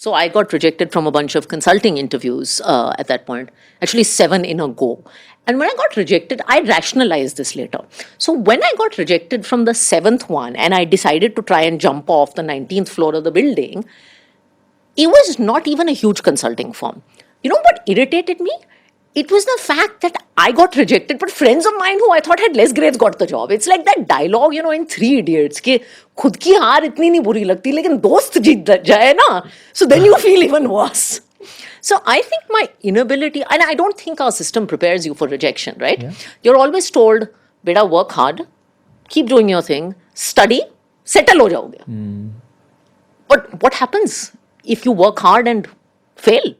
So I got rejected from a bunch of consulting interviews at that point, actually 7 in a go. And when I got rejected, I rationalized this later. So when I got rejected from the 7th one and I decided to try and jump off the 19th floor of the building, it was not even a huge consulting firm. You know what irritated me? It was the fact that I got rejected, but friends of mine who I thought had less grades got the job. It's like that dialogue, in Three Idiots, कि खुद की हार इतनी नहीं बुरी लगती, लेकिन दोस्त जीत जाए ना, so then you feel even worse. So I think my inability, and I don't think our system prepares you for rejection, right? Yeah. You're always told, beta, work hard, keep doing your thing, study, settle ho jaoge. But what happens if you work hard and fail?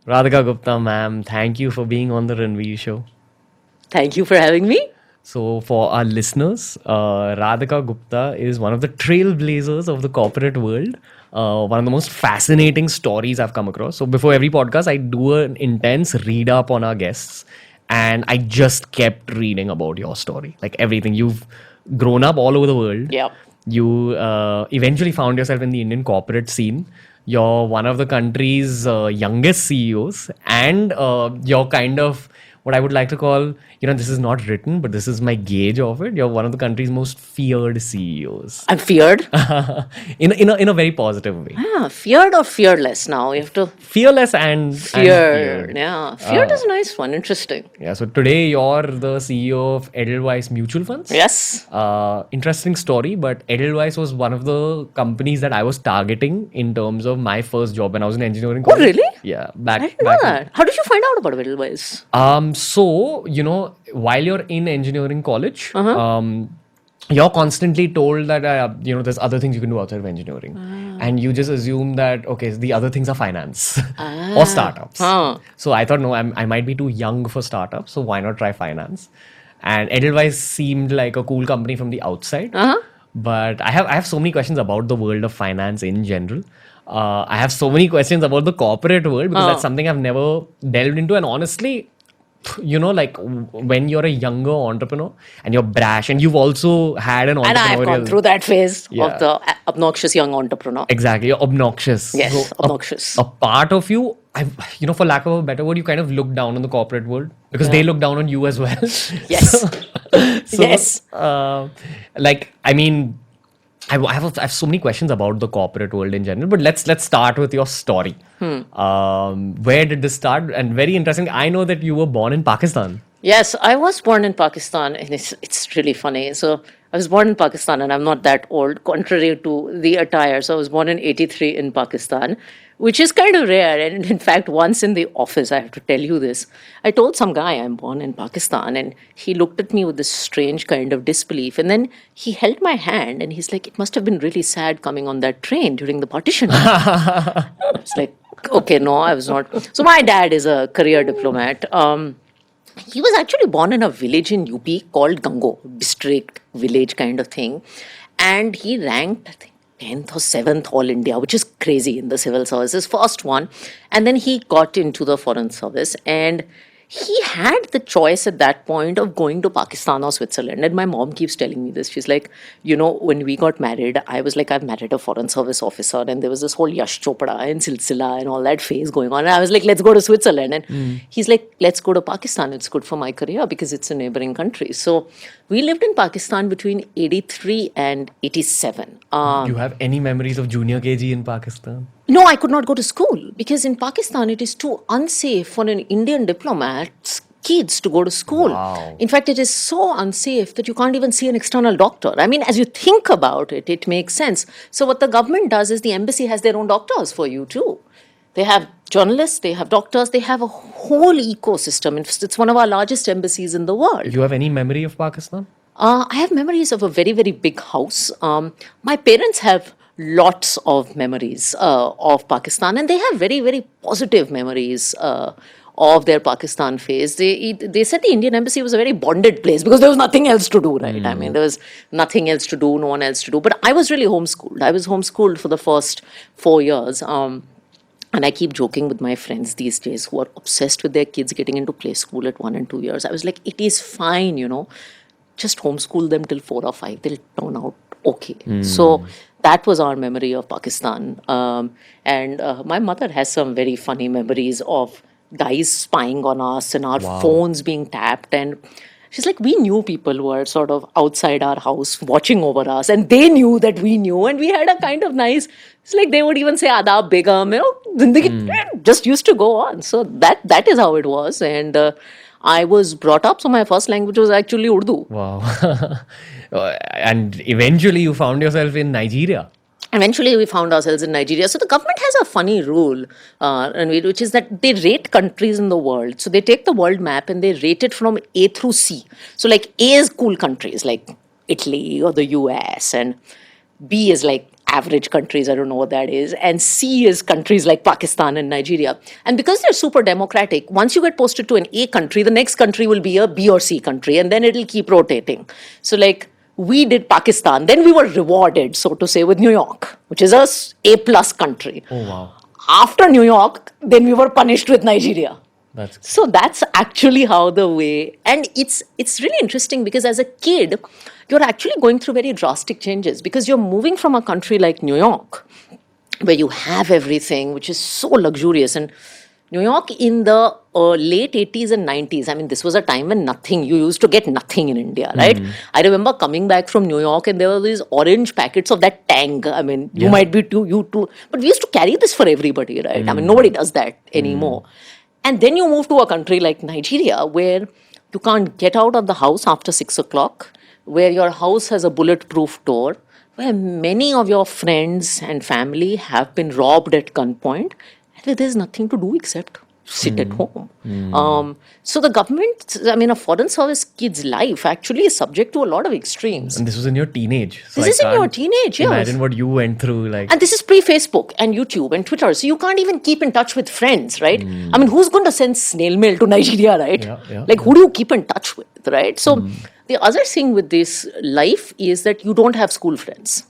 Radhika Gupta, ma'am, thank you for being on the Ranveer show. Thank you for having me. So, for our listeners, Radhika Gupta is one of the trailblazers of the corporate world. One of the most fascinating stories I've come across. So, before every podcast, I do an intense read up on our guests. And I just kept reading about your story. Like everything. You've grown up all over the world. Yep. You eventually found yourself in the Indian corporate scene. You're one of the country's youngest CEOs, and you're kind of what I would like to call, this is not written, but this is my gauge of it. You're one of the country's most feared CEOs. I'm feared. in a very positive way. Feared or fearless now? You have to. Fearless and Feared. Yeah. Feared is a nice one. Interesting. Yeah. So today you're the CEO of Edelweiss Mutual Funds. Yes. Interesting story, but Edelweiss was one of the companies that I was targeting in terms of my first job when I was in engineering college. Oh, really? Yeah. I didn't know that. How did you find out about Edelweiss? So, while you're in engineering college, you're constantly told that, there's other things you can do outside of engineering. And you just assume that, okay, the other things are finance or startups. So I thought, no, I might be too young for startups. So why not try finance? And Edelweiss seemed like a cool company from the outside. But I have so many questions about the world of finance in general. I have so many questions about the corporate world because that's something I've never delved into. And honestly, like when you're a younger entrepreneur and you're brash and you've also had an entrepreneurial... And I've gone through that phase Yeah. of the obnoxious young entrepreneur. Exactly, you're obnoxious. Yes, So obnoxious. A part of you, for lack of a better word, you kind of look down on the corporate world because they look down on you as well. Yes. Yes. I have so many questions about the corporate world in general, but let's start with your story. Where did this start? And very interesting, I know that you were born in Pakistan. Yes, I was born in Pakistan, and it's really funny. So I was born in Pakistan, and I'm not that old, contrary to the attire. So I was born in '83 in Pakistan, which is kind of rare. And in fact, once in the office, I have to tell you this, I told some guy I'm born in Pakistan, and he looked at me with this strange kind of disbelief. And then he held my hand, and he's like, "It must have been really sad coming on that train during the partition." It's like, okay, no, I was not. So my dad is a career diplomat. He was actually born in a village in UP called Gango, district, village kind of thing. And he ranked, I think, 10th or 7th All India, which is crazy in the civil services, first one. And then he got into the foreign service. And he had the choice at that point of going to Pakistan or Switzerland. And my mom keeps telling me this. She's like, when we got married, I was like, I've married a foreign service officer. And there was this whole Yash Chopra and Silsila and all that phase going on. And I was like, let's go to Switzerland. And he's like, let's go to Pakistan. It's good for my career because it's a neighboring country. So we lived in Pakistan between 83 and 87. You have any memories of junior KG in Pakistan? No, I could not go to school because in Pakistan it is too unsafe for an Indian diplomat's kids to go to school. Wow. In fact, it is so unsafe that you can't even see an external doctor. I mean, as you think about it, it makes sense. So what the government does is the embassy has their own doctors for you too. They have journalists, they have doctors, they have a whole ecosystem. It's one of our largest embassies in the world. You have any memory of Pakistan? I have memories of a very, very big house. My parents have lots of memories of Pakistan, and they have very, very positive memories of their Pakistan phase. They said the Indian embassy was a very bonded place because there was nothing else to do, right? I mean, there was nothing else to do, no one else to do. But I was really homeschooled. I was homeschooled for the first 4 years. And I keep joking with my friends these days who are obsessed with their kids getting into play school at 1 and 2 years. I was like, it is fine, just homeschool them till 4 or 5. They'll turn out okay. So that was our memory of Pakistan. And my mother has some very funny memories of guys spying on us and our phones being tapped. And she's like, we knew people who were sort of outside our house watching over us, and they knew that we knew, and we had a kind of nice. It's like they would even say "Adab Begum," zindagi just used to go on. So that is how it was, and I was brought up. So my first language was actually Urdu. Wow. And eventually you found yourself in Nigeria. Eventually, we found ourselves in Nigeria. So the government has a funny rule, Ranveer, which is that they rate countries in the world. So they take the world map and they rate it from A through C. So like A is cool countries like Italy or the US, and B is like average countries, I don't know what that is, and C is countries like Pakistan and Nigeria. And because they're super democratic, once you get posted to an A country, the next country will be a B or C country, and then it'll keep rotating. So like we did Pakistan, then we were rewarded, so to say, with New York, which is A plus country. Oh, wow. After New York, then we were punished with Nigeria. That's So that's actually how the way, and it's really interesting because as a kid, you're actually going through very drastic changes because you're moving from a country like New York, where you have everything, which is so luxurious. And New York in the late 80s and 90s, I mean, this was a time when you used to get nothing in India, right? I remember coming back from New York and there were these orange packets of that Tang. I mean, you might be too, you too, but we used to carry this for everybody, right? I mean, nobody does that anymore. And then you move to a country like Nigeria where you can't get out of the house after 6 o'clock, where your house has a bulletproof door, where many of your friends and family have been robbed at gunpoint, and where there's nothing to do except sit at home. So the government, I mean, a foreign service kid's life actually is subject to a lot of extremes. And this was in your teenage. So This is I in your can't teenage, yes. Imagine what you went through. Like, And this is pre-Facebook and YouTube and Twitter. So you can't even keep in touch with friends, right? I mean, who's going to send snail mail to Nigeria, right? Like, who do you keep in touch with, right? So the other thing with this life is that you don't have school friends.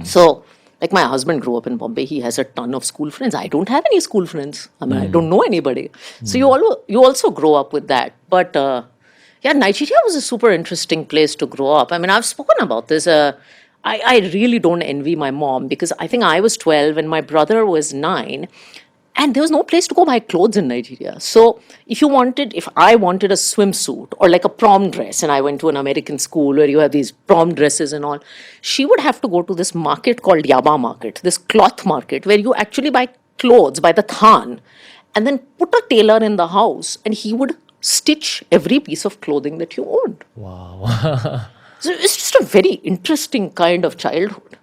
So, like my husband grew up in Bombay. He has a ton of school friends. I don't have any school friends. I mean, I don't know anybody. So you also grow up with that. But yeah, Nigeria was a super interesting place to grow up. I mean, I've spoken about this. I really don't envy my mom because I think I was 12 and my brother was 9. And there was no place to go buy clothes in Nigeria. So if I wanted a swimsuit or like a prom dress, and I went to an American school where you have these prom dresses and all, she would have to go to this market called Yaba Market, this cloth market where you actually buy clothes by the thon and then put a tailor in the house and he would stitch every piece of clothing that you owned. wow. So it's just a very interesting kind of childhood.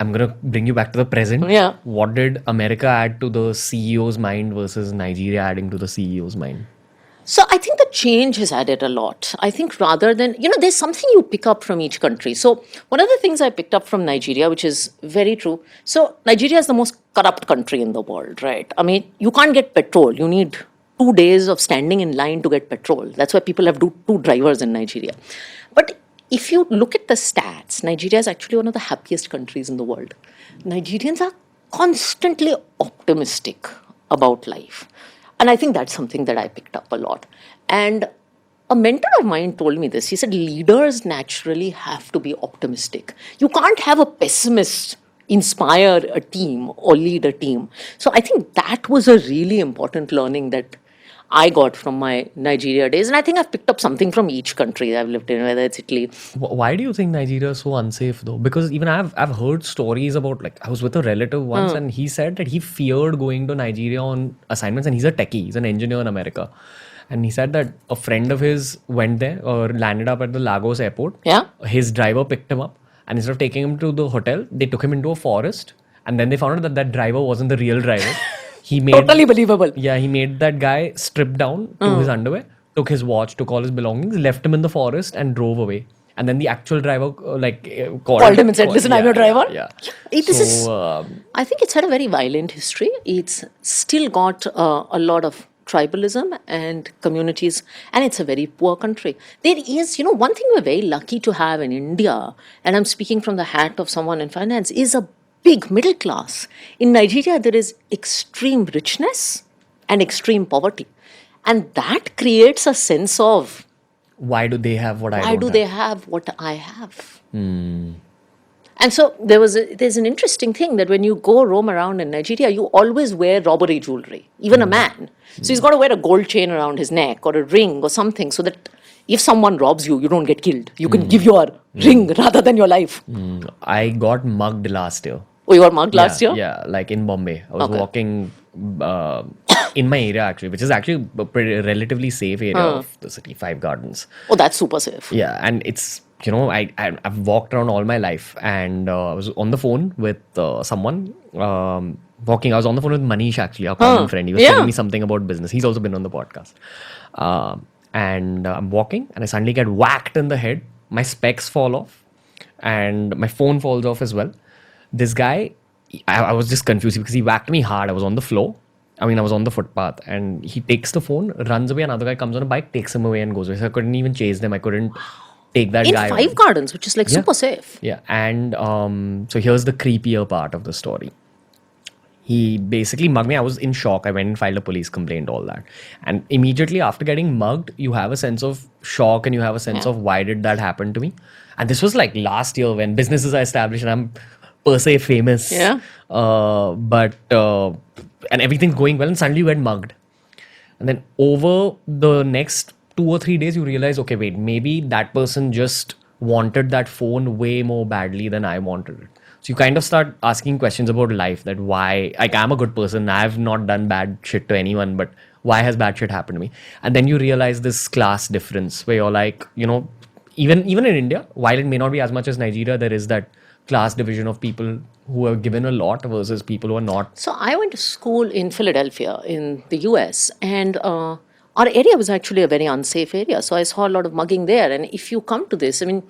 I'm going to bring you back to the present. Yeah. What did America add to the CEO's mind versus Nigeria adding to the CEO's mind? So I think the change has added a lot. I think rather than, there's something you pick up from each country. So one of the things I picked up from Nigeria, which is very true. So Nigeria is the most corrupt country in the world, right? I mean, you can't get petrol. You need 2 days of standing in line to get petrol. That's why people have two drivers in Nigeria. But if you look at the stats, Nigeria is actually one of the happiest countries in the world. Nigerians are constantly optimistic about life. And I think that's something that I picked up a lot. And a mentor of mine told me this. He said, leaders naturally have to be optimistic. You can't have a pessimist inspire a team or lead a team. So I think that was a really important learning that I got from my Nigeria days. And I think I've picked up something from each country I've lived in, whether it's Italy. Why do you think Nigeria is so unsafe though? Because even I've heard stories about, like, I was with a relative once and he said that he feared going to Nigeria on assignments, and he's a techie, he's an engineer in America. And he said that a friend of his went there or landed up at the Lagos airport. Yeah. His driver picked him up, and instead of taking him to the hotel, they took him into a forest. And then they found out that driver wasn't the real driver. He made Totally believable. Yeah, he made that guy strip down to his underwear, took his watch, took all his belongings, left him in the forest, and drove away. And then the actual driver Called him and said, listen, I'm your driver. Yeah. I think it's had a very violent history. It's still got a lot of tribalism and communities, and it's a very poor country. There is, one thing we're very lucky to have in India, and I'm speaking from the hat of someone in finance, is a big middle class. In Nigeria, there is extreme richness and extreme poverty. And that creates a sense of Why do they have what I why don't do have? they have what I have? And so there's an interesting thing that when you go roam around in Nigeria, you always wear robbery jewelry, even a man. So he's got to wear a gold chain around his neck or a ring or something so that if someone robs you, you don't get killed. You can give your ring rather than your life. I got mugged last year. Oh, you were mugged last year? Yeah, like in Bombay. I was Okay. walking uh, in my area actually, which is actually a pretty relatively safe area of the city, Five Gardens. Oh, that's super safe. Yeah, and it's I've walked around all my life, and I was on the phone with someone walking. I was on the phone with Manish actually, our common friend. He was Yeah. telling me something about business. He's also been on the podcast. And I'm walking, and I suddenly get whacked in the head. My specs fall off, and my phone falls off as well. This guy, I was just confused because he whacked me hard. I was on the floor. I mean, I was on the footpath, and he takes the phone, runs away. Another guy comes on a bike, takes him away, and goes away. So I couldn't even chase them. I couldn't take that In guy. Five Gardens, which is like super safe. Yeah, and so here's the creepier part of the story. He basically mugged me. I was in shock. I went and filed a police complaint, all that. And immediately after getting mugged, you have a sense of shock and you have a sense Yeah. of why did that happen to me? And this was like last year when businesses are established and I'm per se famous. Yeah. And everything's going well, and suddenly you get mugged. And then over the next 2 or 3 days, you realize, okay, wait, maybe that person just wanted that phone way more badly than I wanted it. So you kind of start asking questions about life, that why, like, I'm a good person, I've not done bad shit to anyone, but why has bad shit happened to me? And then you realize this class difference where you're like, even in India, while it may not be as much as Nigeria, there is that class division of people who are given a lot versus people who are not. So I went to school in Philadelphia in the US, and our area was actually a very unsafe area. So I saw a lot of mugging there. And if you come to this, I mean,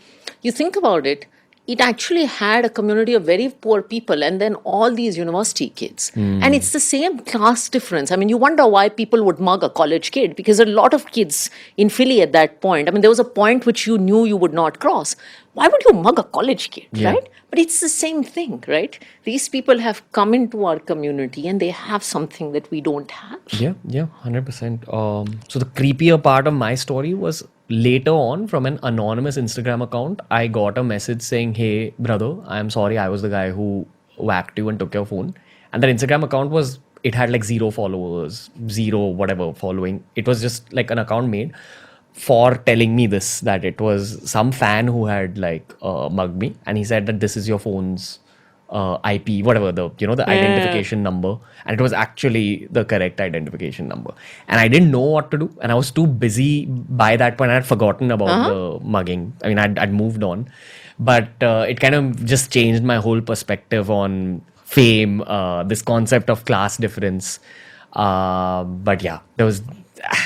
you think about it, it actually had a community of very poor people and then all these university kids. And it's the same class difference. I mean, you wonder why people would mug a college kid because a lot of kids in Philly at that point, I mean, there was a point which you knew you would not cross. Why would you mug a college kid, Yeah. right? But it's the same thing, right? These people have come into our community and they have something that we don't have. Yeah, 100%. So the creepier part of my story was later on from an anonymous Instagram account. I got a message saying, "Hey, brother, I'm sorry, I was the guy who whacked you and took your phone." And that Instagram account it had like 0 followers, 0 whatever following. It was just like an account made for telling me this, that it was some fan who had like mugged me, and he said that this is your phone's IP, whatever the identification number, and it was actually the correct identification number. And I didn't know what to do, and I was too busy by that point. I had forgotten about the mugging. I mean, I'd moved on, but it kind of just changed my whole perspective on fame, this concept of class difference. But yeah, there was.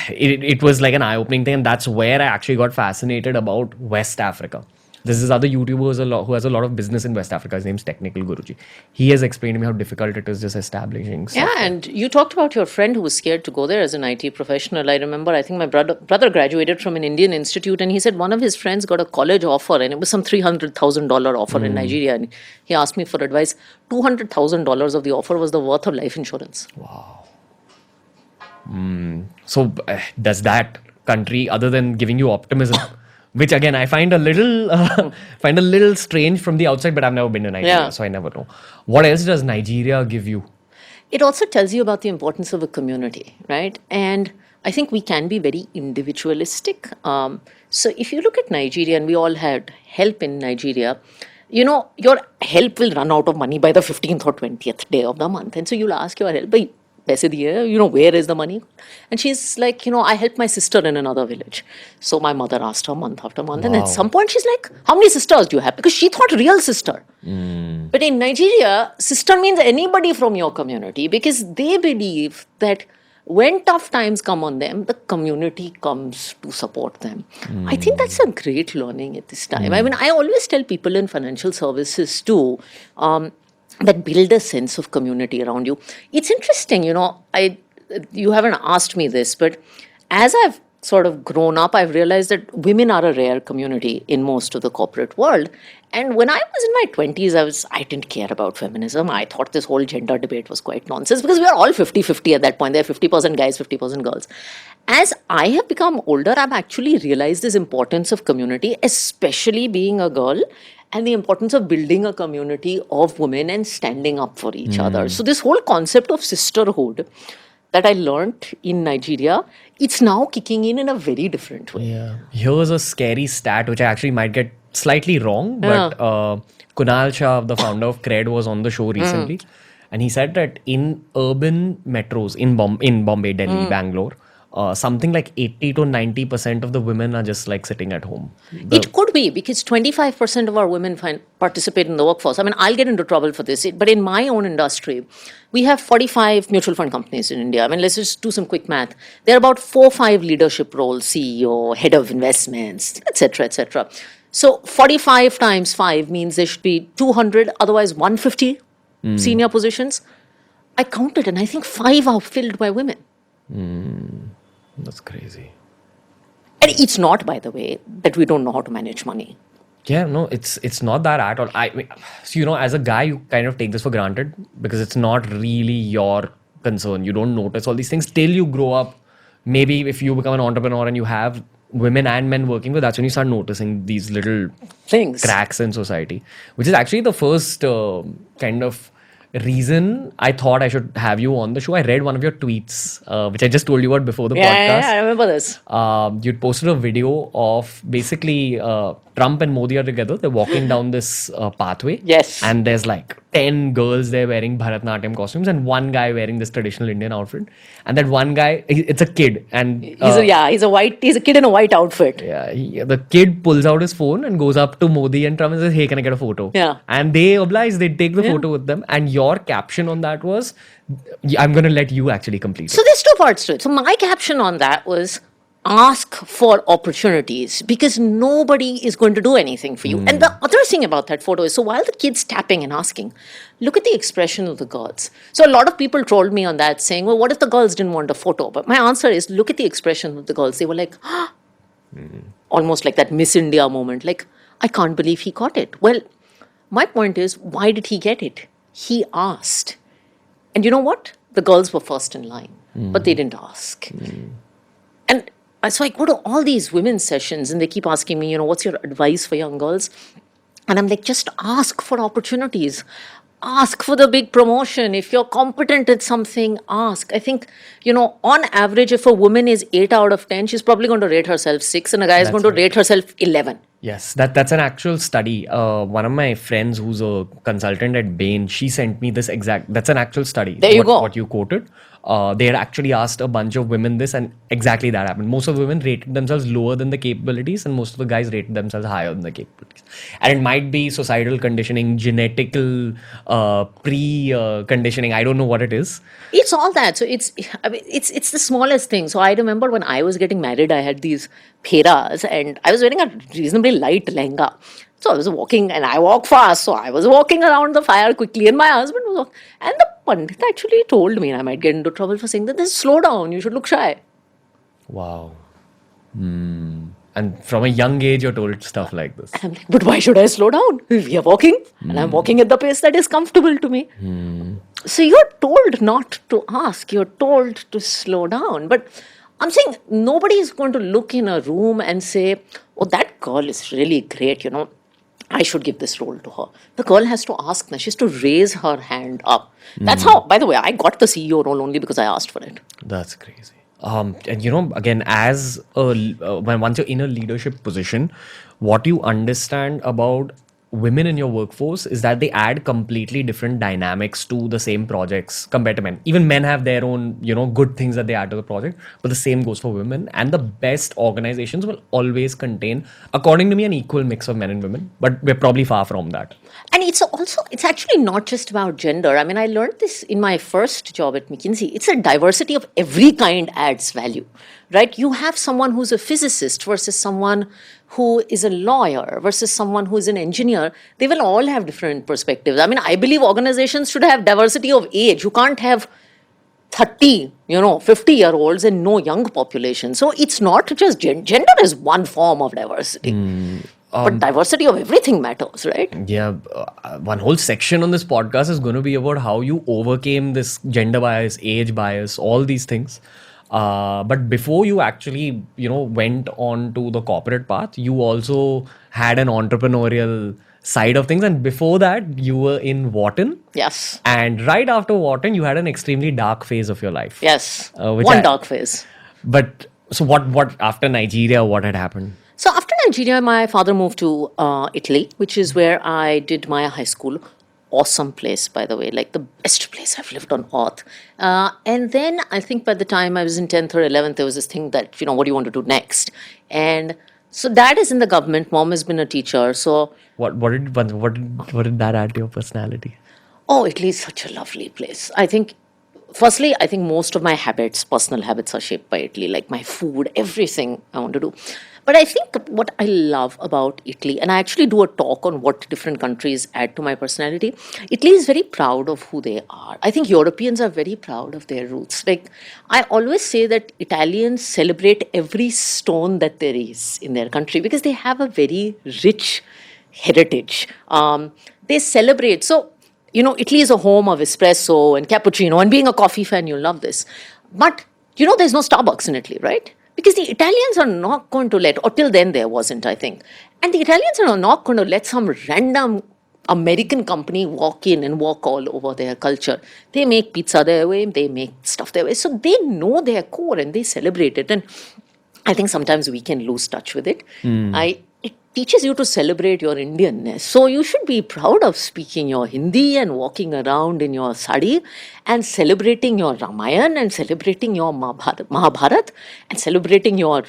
It was like an eye-opening thing, and that's where I actually got fascinated about West Africa. There's this other YouTuber who has a lot of business in West Africa. His name's Technical Guruji. He has explained to me how difficult it is just establishing stuff. Yeah, and you talked about your friend who was scared to go there as an IT professional. I remember, I think my brother graduated from an Indian institute, and he said one of his friends got a college offer, and it was some $300,000 offer in Nigeria. And he asked me for advice. $200,000 of the offer was the worth of life insurance. So does that country, other than giving you optimism, which again I find a little strange from the outside, but I've never been to Nigeria, Yeah. so I never know. What else does Nigeria give you? It also tells you about the importance of a community, right? And I think we can be very individualistic. So if you look at Nigeria, and we all had help in Nigeria, your help will run out of money by the 15th or 20th day of the month. And so you'll ask your help, "Bhai, paise diye, where is the money?" And she's like, I helped my sister in another village. So my mother asked her month after month. And at some point she's like, "How many sisters do you have?" Because she thought real sister. But in Nigeria, sister means anybody from your community because they believe that when tough times come on them, the community comes to support them. I think that's a great learning at this time. I mean, I always tell people in financial services too, that build a sense of community around you. It's interesting, you haven't asked me this, but as I've sort of grown up, I've realized that women are a rare community in most of the corporate world. And when I was in my 20s, I didn't care about feminism. I thought this whole gender debate was quite nonsense because we are all 50-50 at that point. There are 50% guys, 50% girls. As I have become older, I've actually realized this importance of community, especially being a girl, and the importance of building a community of women and standing up for each other. So this whole concept of sisterhood that I learned in Nigeria, it's now kicking in a very different way. Yeah. Here's a scary stat which I actually might get slightly wrong, but Kunal Shah, the founder of Cred, was on the show recently, and he said that in urban metros in Bombay, Delhi, Bangalore, something like 80 to 90% of the women are just like sitting at home. It could be because 25% of our women participate in the workforce. I mean, I'll get into trouble for this, but in my own industry, we have 45 mutual fund companies in India. I mean, let's just do some quick math. There are about 4 or 5 leadership roles, CEO, head of investments, etc., etc. So 45 times 5 means there should be 200, otherwise 150 senior positions. I counted and I think 5 are filled by women. That's crazy. And it's not, by the way, that we don't know how to manage money. Yeah, no, it's not that at all. So, you know, as a guy, you kind of take this for granted because it's not really your concern. You don't notice all these things till you grow up. Maybe if you become an entrepreneur and you have women and men working with, that's when you start noticing these little Things. cracks in society, which is actually the first kind of reason I thought I should have you on the show. I read one of your tweets, which I just told you about before the podcast. Yeah, I remember this. You'd posted a video of basically Trump and Modi are together. They're walking down this pathway. Yes. And there's like 10 girls there wearing Bharatanatyam costumes and one guy wearing this traditional Indian outfit. And that one guy, it's a kid. And He's a kid in a white outfit. yeah, the kid pulls out his phone and goes up to Modi and Trump and says, "Hey, can I get a photo?" Yeah. And they oblige, they take the photo with them. And your caption on that was, I'm going to let you actually complete it. So there's 2 parts to it. So my caption on that was ask for opportunities because nobody is going to do anything for you. And the other thing about that photo is, so while the kid's tapping and asking, look at the expression of the girls. So a lot of people trolled me on that saying, well, what if the girls didn't want a photo? But my answer is, look at the expression of the girls. They were like, almost like that Miss India moment, like, I can't believe he got it. Well, my point is, why did he get it? He asked. And you know what? The girls were first in line, but they didn't ask. And so I go to all these women's sessions and they keep asking me, what's your advice for young girls? And I'm like, just ask for opportunities. Ask for the big promotion. If you're competent at something, ask. I think, on average, if a woman is 8 out of 10, she's probably going to rate herself 6 and a guy is going to rate herself 11. Yes, that's an actual study. One of my friends who's a consultant at Bain, she sent me this that's an actual study. There you go. What you quoted. They had actually asked a bunch of women this and exactly that happened. Most of the women rated themselves lower than the capabilities and most of the guys rated themselves higher than the capabilities. And it might be societal conditioning, genetical pre-conditioning. I don't know what it is. It's all that. So it's the smallest thing. So I remember when I was getting married, I had these pheras and I was wearing a reasonably light lehenga. So I was walking and I walk fast. So I was walking around the fire quickly and my husband was walking. And the Pandit actually told me, and I might get into trouble for saying that, this slow down, you should look shy. Wow. And from a young age, you're told stuff like this. I'm like, but why should I slow down? We are walking and I'm walking at the pace that is comfortable to me. So you're told not to ask, you're told to slow down. But I'm saying nobody is going to look in a room and say, oh, that girl is really great, I should give this role to her. The girl has to ask, she has to raise her hand up. That's how, by the way, I got the CEO role only because I asked for it. That's crazy. And again, as once you're in a leadership position, what you understand about women in your workforce is that they add completely different dynamics to the same projects compared to men. Even men have their own, good things that they add to the project, but the same goes for women. And the best organizations will always contain, according to me, an equal mix of men and women, but we're probably far from that. And it's actually not just about gender. I mean, I learned this in my first job at McKinsey. It's a diversity of every kind adds value, right? You have someone who's a physicist versus someone who is a lawyer versus someone who is an engineer. They will all have different perspectives. I mean, I believe organizations should have diversity of age. You can't have 30, 50-year-olds and no young population. So it's not just gender is one form of diversity. But diversity of everything matters, right? Yeah, one whole section on this podcast is going to be about how you overcame this gender bias, age bias, all these things. But before you actually, went on to the corporate path, you also had an entrepreneurial side of things. And before that, you were in Wharton. Yes. And right after Wharton, you had an extremely dark phase of your life. Yes. Which One dark phase. But so what after Nigeria, what had happened? So after Nigeria, my father moved to Italy, which is where I did my high school. Awesome place, by the way, like the best place I've lived on earth. And then I think by the time I was in 10th or 11th, there was this thing that, what do you want to do next? And so dad is in the government, mom has been a teacher. So What did that add to your personality? oh, Italy is such a lovely place. Firstly, I think most of my personal habits are shaped by Italy, like my food, everything I want to do. But I think what I love about Italy, and I actually do a talk on what different countries add to my personality, Italy is very proud of who they are. I think Europeans are very proud of their roots. Like, I always say that Italians celebrate every stone that there is in their country because they have a very rich heritage. They celebrate. So, Italy is a home of espresso and cappuccino, and being a coffee fan, you'll love this. But, there's no Starbucks in Italy, right? Because the Italians are not going to let, or till then there wasn't, I think. And the Italians are not going to let some random American company walk in and walk all over their culture. They make pizza their way, they make stuff their way. So they know their core and they celebrate it. And I think sometimes we can lose touch with it. It teaches you to celebrate your Indianness. So you should be proud of speaking your Hindi and walking around in your sari and celebrating your Ramayana and celebrating your Mahabharat and celebrating your,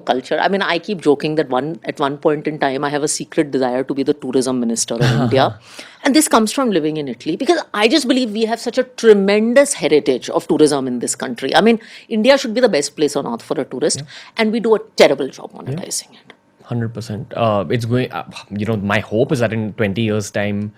culture. I mean, I keep joking that at one point in time, I have a secret desire to be the tourism minister of India. And this comes from living in Italy because I just believe we have such a tremendous heritage of tourism in this country. I mean, India should be the best place on earth for a tourist, and we do a terrible job monetizing it. 100%. It's going, my hope is that in 20 years' time,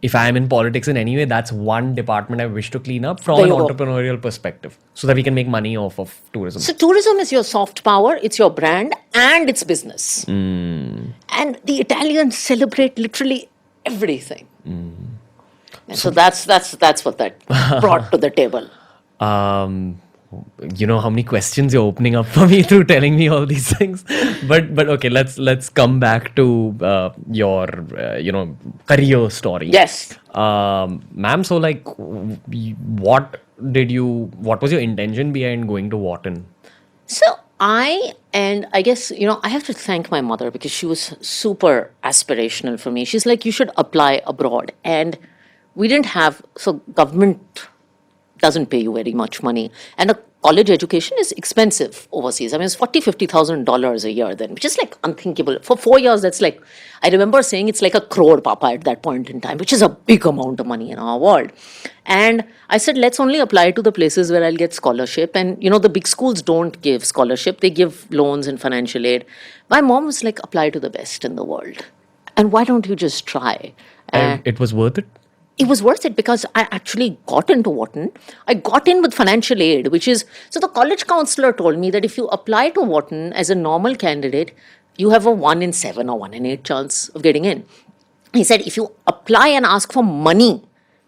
if I am in politics in any way, that's one department I wish to clean up from There an you go. entrepreneurial perspective so that we can make money off of tourism. So tourism is your soft power, it's your brand, and it's business. And the Italians celebrate literally everything. And so that's what that brought to the table. You know how many questions you're opening up for me through telling me all these things. But okay, let's come back to your career story. Yes. Ma'am, so like, what was your intention behind going to Wharton? So I guess, I have to thank my mother because she was super aspirational for me. She's like, you should apply abroad. And we didn't have, so government doesn't pay you very much money. And a college education is expensive overseas. I mean, it's $40,000-$50,000 a year then, which is like unthinkable. For 4 years, that's like, I remember saying it's like a crore papa at that point in time, which is a big amount of money in our world. And I said, let's only apply to the places where I'll get scholarship. And, the big schools don't give scholarship. They give loans and financial aid. My mom was like, apply to the best in the world. And why don't you just try? And it was worth it? It was worth it because I actually got into Wharton. I got in with financial aid, so the college counselor told me that if you apply to Wharton as a normal candidate, you have a 1 in 7 or 1 in 8 chance of getting in. He said, if you apply and ask for money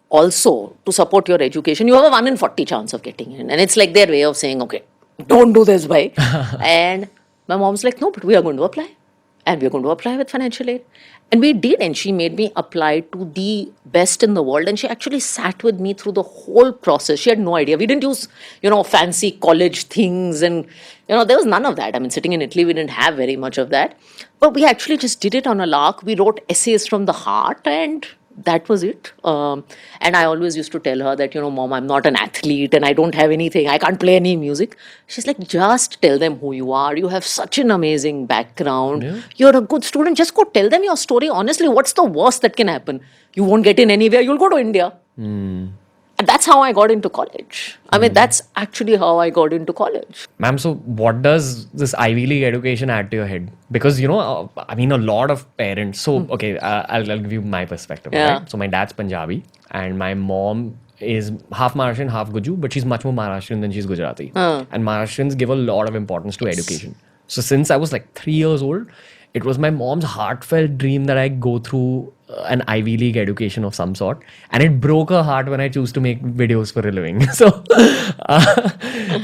also to support your education, you have a 1 in 40 chance of getting in. And it's like their way of saying, okay, don't do this, bhai. And my mom's like, no, but we are going to apply. And we're going to apply with financial aid. And we did, and she made me apply to the best in the world. And she actually sat with me through the whole process. She had no idea. We didn't use, fancy college things. And, there was none of that. I mean, sitting in Italy, we didn't have very much of that. But we actually just did it on a lark. We wrote essays from the heart, and that was it. And I always used to tell her that, Mom, I'm not an athlete and I don't have anything. I can't play any music. She's like, just tell them who you are. You have such an amazing background. Yeah. You're a good student. Just go tell them your story. Honestly, what's the worst that can happen? You won't get in anywhere. You'll go to India. And that's how I got into college. I mean, that's actually how I got into college. Ma'am, so what does this Ivy League education add to your head? Because, a lot of parents... So, okay, I'll give you my perspective. Yeah. Right? So, my dad's Punjabi and my mom is half Maharashtrian, half Guju, but she's much more Maharashtrian than she's Gujarati. And Maharashtrians give a lot of importance to education. So since I was like 3 years old, it was my mom's heartfelt dream that I go through an Ivy League education of some sort. And it broke her heart when I choose to make videos for a living.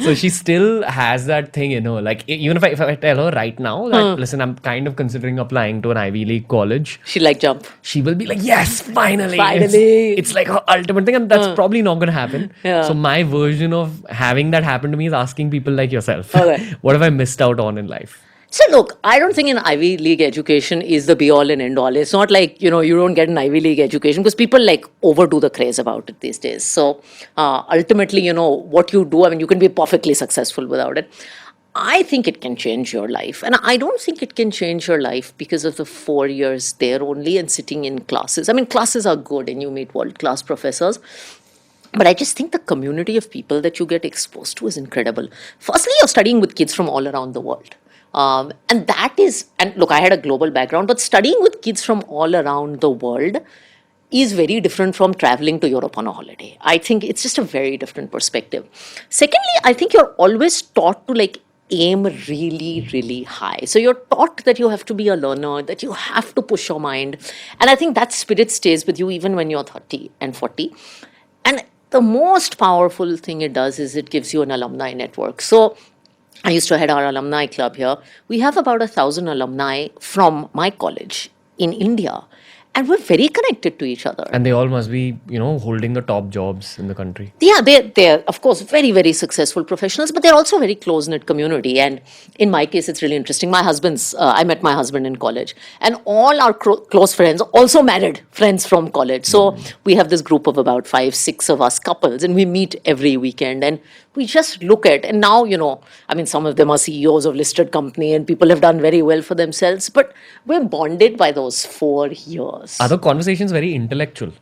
So she still has that thing in her. Like, even if I tell her right now that, listen, I'm kind of considering applying to an Ivy League college, She like jump. she will be like, yes, finally. Finally. It's like her ultimate thing, and that's probably not going to happen. Yeah. So my version of having that happen to me is asking people like yourself, Okay. what have I missed out on in life? So look, I don't think an Ivy League education is the be all and end all. It's not like, you don't get an Ivy League education because people like overdo the craze about it these days. So ultimately, what you do, I mean, you can be perfectly successful without it. I think it can change your life. And I don't think it can change your life because of the 4 years there only and sitting in classes. I mean, classes are good and you meet world-class professors. But I just think the community of people that you get exposed to is incredible. Firstly, you're studying with kids from all around the world. And look, I had a global background, but studying with kids from all around the world is very different from traveling to Europe on a holiday. I think it's just a very different perspective. Secondly, I think you're always taught to aim really, really high. So you're taught that you have to be a learner, that you have to push your mind. And I think that spirit stays with you even when you're 30 and 40. And the most powerful thing it does is it gives you an alumni network. So I used to head our alumni club here. We have about 1,000 alumni from my college in India. And we're very connected to each other. And they all must be, holding the top jobs in the country. Yeah, they're of course very, very successful professionals, but they're also a very close-knit community. And in my case, it's really interesting. I met my husband in college, and all our close friends also married friends from college. So we have this group of about 5, 6 of us couples, and we meet every weekend. And we just look at, and now, I mean, some of them are CEOs of listed company and people have done very well for themselves, but we're bonded by those 4 years. Are the conversations very intellectual?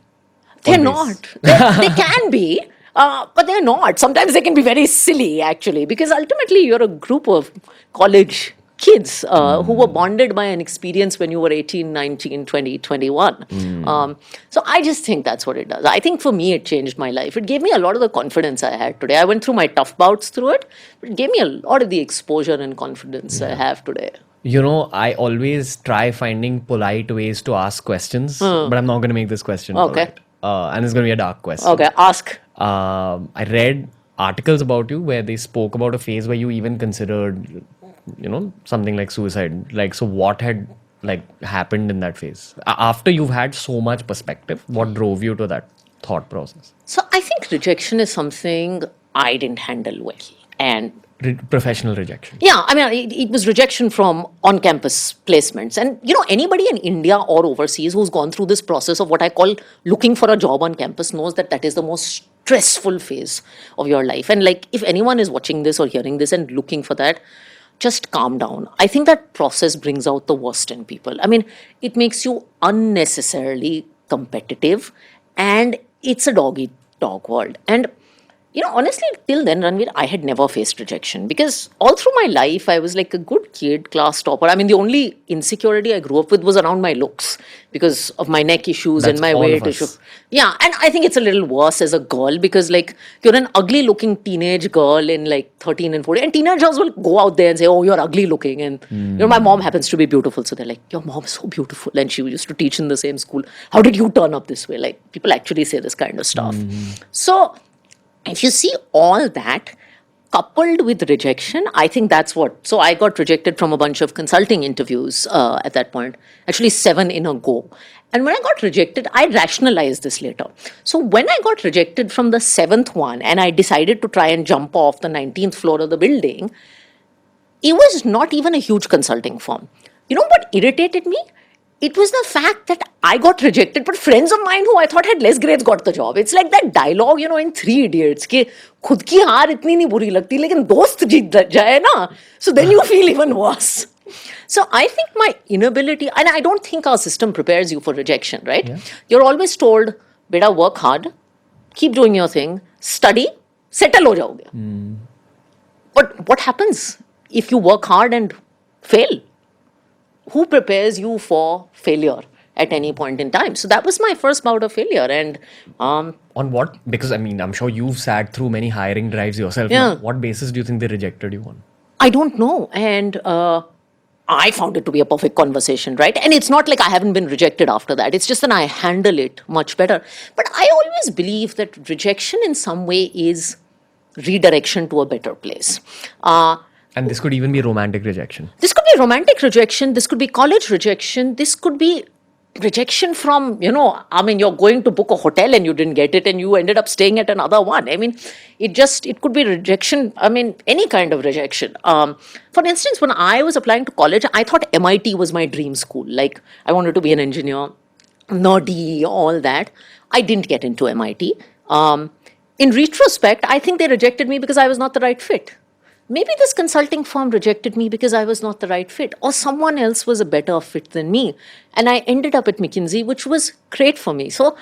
They're Always. not. They can be, but they're not. Sometimes they can be very silly, actually, because ultimately you're a group of college kids who were bonded by an experience when you were 18, 19, 20, 21. So I just think that's what it does. I think for me, it changed my life. It gave me a lot of the confidence I had today. I went through my tough bouts through it, but it gave me a lot of the exposure and confidence I have today. I always try finding polite ways to ask questions, but I'm not going to make this question Okay. polite. And it's going to be a dark question. Okay, ask. I read articles about you where they spoke about a phase where you even considered, something like suicide. Like, so what had happened in that phase? After you've had so much perspective, what drove you to that thought process? So I think rejection is something I didn't handle well. And Professional rejection. yeah, I mean, it was rejection from on-campus placements. And, anybody in India or overseas who's gone through this process of what I call looking for a job on campus knows that that is the most stressful phase of your life. And if anyone is watching this or hearing this and looking for that, just calm down. I think that process brings out the worst in people. I mean, it makes you unnecessarily competitive, and it's a dog-eat-dog world. And honestly, till then, Ranveer, I had never faced rejection because all through my life, I was like a good kid, class topper. I mean, the only insecurity I grew up with was around my looks because of my neck issues and That's my all weight of us. issue. Yeah, and I think it's a little worse as a girl because you're an ugly looking teenage girl in 13 and 14, and teenagers will go out there and say, oh, you're ugly looking. And my mom happens to be beautiful, so they're like, your mom is so beautiful, and she used to teach in the same school. How did you turn up this way? People actually say this kind of stuff. So if you see all that coupled with rejection, I think that's what. So I got rejected from a bunch of consulting interviews at that point, actually 7 in a go. And when I got rejected, I rationalized this later. So when I got rejected from the 7th one and I decided to try and jump off the 19th floor of the building, it was not even a huge consulting firm. You know what irritated me? It was the fact that I got rejected, but friends of mine who I thought had less grades got the job. It's like that dialogue, in 3 Idiots, कि खुद की हार इतनी नहीं बुरी लगती, लेकिन दोस्त जीत जाए ना, so then you feel even worse. So I think my inability, and I don't think our system prepares you for rejection, right? Yeah. You're always told, beta, work hard, keep doing your thing, study, settle ho jaoge. But what happens if you work hard and fail? Who prepares you for failure? at any point in time. So that was my first bout of failure. And On what? Because I mean, I'm sure you've sat through many hiring drives yourself. Yeah. What basis do you think they rejected you on? I don't know. And I found it to be a perfect conversation, right? And it's not like I haven't been rejected after that. It's just that I handle it much better. But I always believe that rejection in some way is redirection to a better place. And this could even be romantic rejection. This could be romantic rejection. This could be college rejection. This could be rejection from, I mean, you're going to book a hotel and you didn't get it and you ended up staying at another one. I mean, it could be rejection. I mean, any kind of rejection. For instance, when I was applying to college, I thought MIT was my dream school. Like, I wanted to be an engineer, nerdy, all that. I didn't get into MIT. In retrospect, I think they rejected me because I was not the right fit. Maybe this consulting firm rejected me because I was not the right fit, or someone else was a better fit than me. And I ended up at McKinsey, which was great for me. So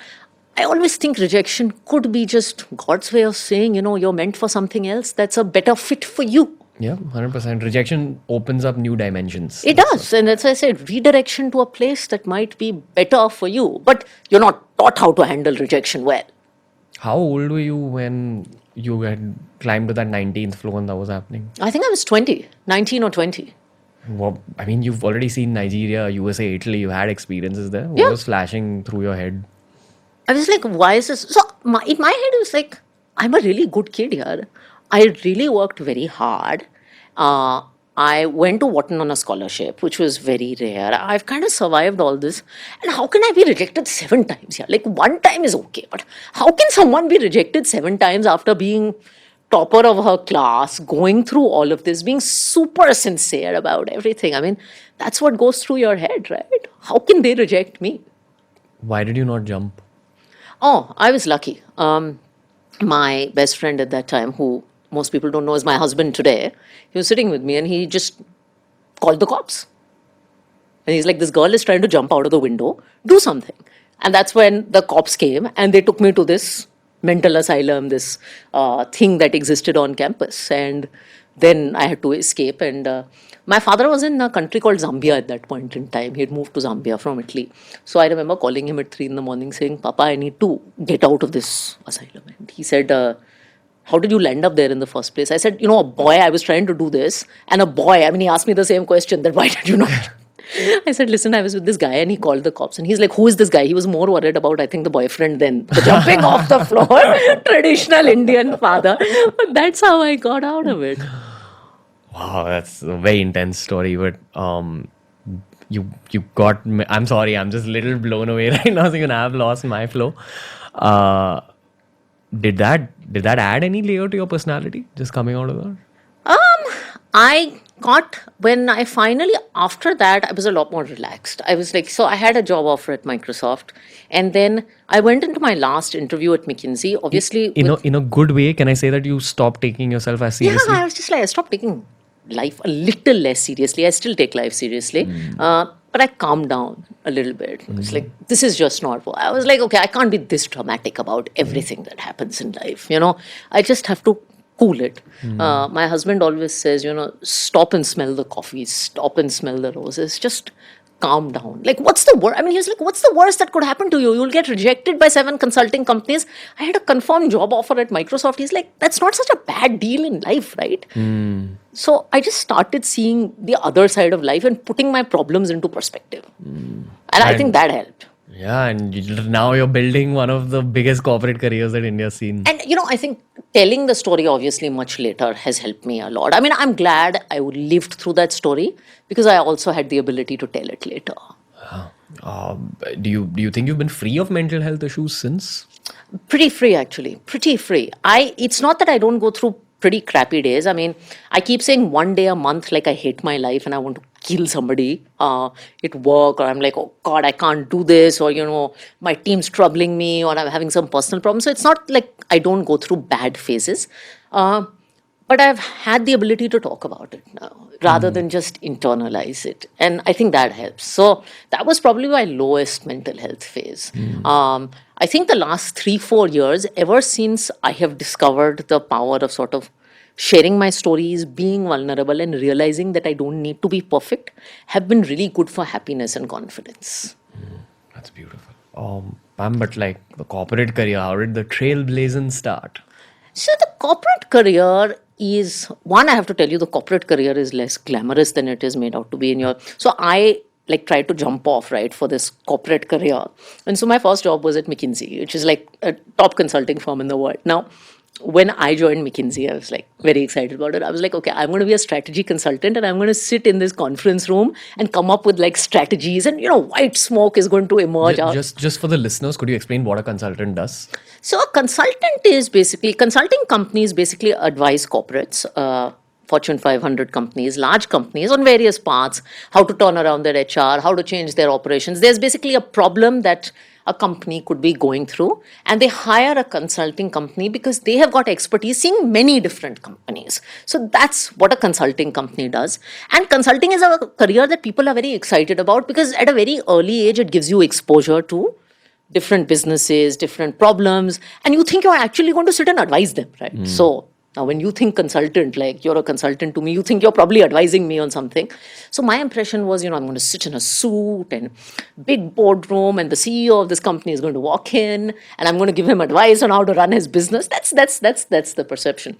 I always think rejection could be just God's way of saying, you're meant for something else that's a better fit for you. Yeah, 100%. Rejection opens up new dimensions. It does. And as I said, redirection to a place that might be better for you. But you're not taught how to handle rejection well. How old were you when you had climbed to that 19th floor and that was happening? I think I was 20, 19 or 20. Well, I mean, you've already seen Nigeria, USA, Italy. You had experiences there. What Yeah. was flashing through your head? I was like, why is this? So in my head, it was like, I'm a really good kid here. I really worked very hard. I went to Wharton on a scholarship, which was very rare. I've kind of survived all this. And how can I be rejected 7 times here? Like, one time is okay, but how can someone be rejected 7 times after being topper of her class, going through all of this, being super sincere about everything? I mean, that's what goes through your head, right? How can they reject me? Why did you not jump? Oh, I was lucky. My best friend at that time, who most people don't know is my husband today, he was sitting with me and he just called the cops. And he's like, this girl is trying to jump out of the window, do something. And that's when the cops came and they took me to this mental asylum, this thing that existed on campus. And then I had to escape. And my father was in a country called Zambia at that point in time. He had moved to Zambia from Italy. So I remember calling him at 3 in the morning saying, Papa, I need to get out of this asylum. And he said, how did you land up there in the first place? I said, a boy, I was trying to do this. And a boy, I mean, he asked me the same question, that why did you not? I said, listen, I was with this guy and he called the cops. And he's like, who is this guy? He was more worried about, I think, the boyfriend than the jumping off the floor. Traditional Indian father. But that's how I got out of it. Wow, that's a very intense story. But you got me. I'm sorry, I'm just a little blown away right now. So I've lost my flow. Did that add any layer to your personality? Just coming out of that. When I finally, after that, I was a lot more relaxed. I was like, so I had a job offer at Microsoft. And then I went into my last interview at McKinsey. Obviously, In a good way, can I say that you stopped taking yourself as seriously? I was just like, I stopped taking life a little less seriously. I still take life seriously. But I calmed down a little bit. It's like, this is just not what. I was like, okay, I can't be this dramatic about everything that happens in life. I just have to cool it. My husband always says, stop and smell the coffee, stop and smell the roses, just calm down. Like, what's the worst? I mean, he was like, what's the worst that could happen to you? You'll get rejected by 7 consulting companies. I had a confirmed job offer at Microsoft. He's like, that's not such a bad deal in life, right? So I just started seeing the other side of life and putting my problems into perspective. And I think that helped. Yeah, and now you're building one of the biggest corporate careers that India's seen. And, I think telling the story obviously much later has helped me a lot. I mean, I'm glad I lived through that story because I also had the ability to tell it later. Do you think you've been free of mental health issues since? Pretty free, actually. Pretty free. It's not that I don't go through pretty crappy days. I mean, I keep saying one day a month, like I hate my life and I want to kill somebody at work, or I'm like, oh God, I can't do this, or, my team's troubling me, or I'm having some personal problems. So it's not like I don't go through bad phases. But I've had the ability to talk about it now rather than just internalize it. And I think that helps. So that was probably my lowest mental health phase. I think the last 3-4 years, ever since I have discovered the power of sort of sharing my stories, being vulnerable, and realizing that I don't need to be perfect, have been really good for happiness and confidence. That's beautiful. Ma'am, but like the corporate career, how did the trailblazing start? So the corporate career is one. I have to tell you, the corporate career is less glamorous than it is made out to be in your. So I like tried to jump off right for this corporate career, and so my first job was at McKinsey, which is like a top consulting firm in the world. Now, when I joined McKinsey, I was like very excited about it. I was like, okay, I'm going to be a strategy consultant and I'm going to sit in this conference room and come up with like strategies, and white smoke is going to emerge out. Just for the listeners, could you explain what a consultant does? So a consultant is basically consulting companies basically advise corporates, Fortune 500 companies, large companies on various parts, how to turn around their HR, how to change their operations. There's basically a problem that a company could be going through, and they hire a consulting company because they have got expertise seeing many different companies. So that's what a consulting company does. And consulting is a career that people are very excited about because at a very early age, it gives you exposure to different businesses, different problems, and you think you're actually going to sit and advise them, right? So now when you think consultant, like you're a consultant to me, you think you're probably advising me on something. So my impression was, I'm going to sit in a suit and big boardroom, and the CEO of this company is going to walk in, and I'm going to give him advice on how to run his business. That's the perception.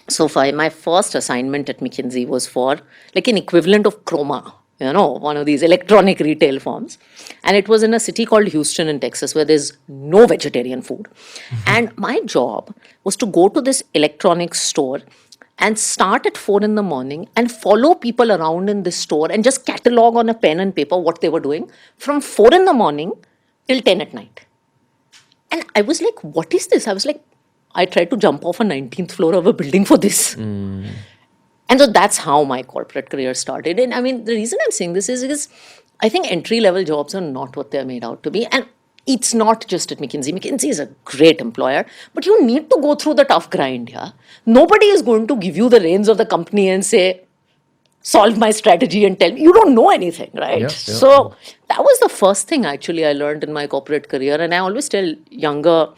So my first assignment at McKinsey was for like an equivalent of Chroma, one of these electronic retail firms. And it was in a city called Houston in Texas where there's no vegetarian food. And my job was to go to this electronics store and start at 4 in the morning and follow people around in this store and just catalog on a pen and paper what they were doing from 4 in the morning till 10 at night. And I was like, what is this? I was like, I tried to jump off a 19th floor of a building for this. And so that's how my corporate career started. And I mean, the reason I'm saying this is because I think entry level jobs are not what they're made out to be. And it's not just at McKinsey. McKinsey is a great employer, but you need to go through the tough grind. Yeah, nobody is going to give you the reins of the company and say, solve my strategy and tell me. You don't know anything, right? Yeah. So that was the first thing actually I learned in my corporate career. And I always tell younger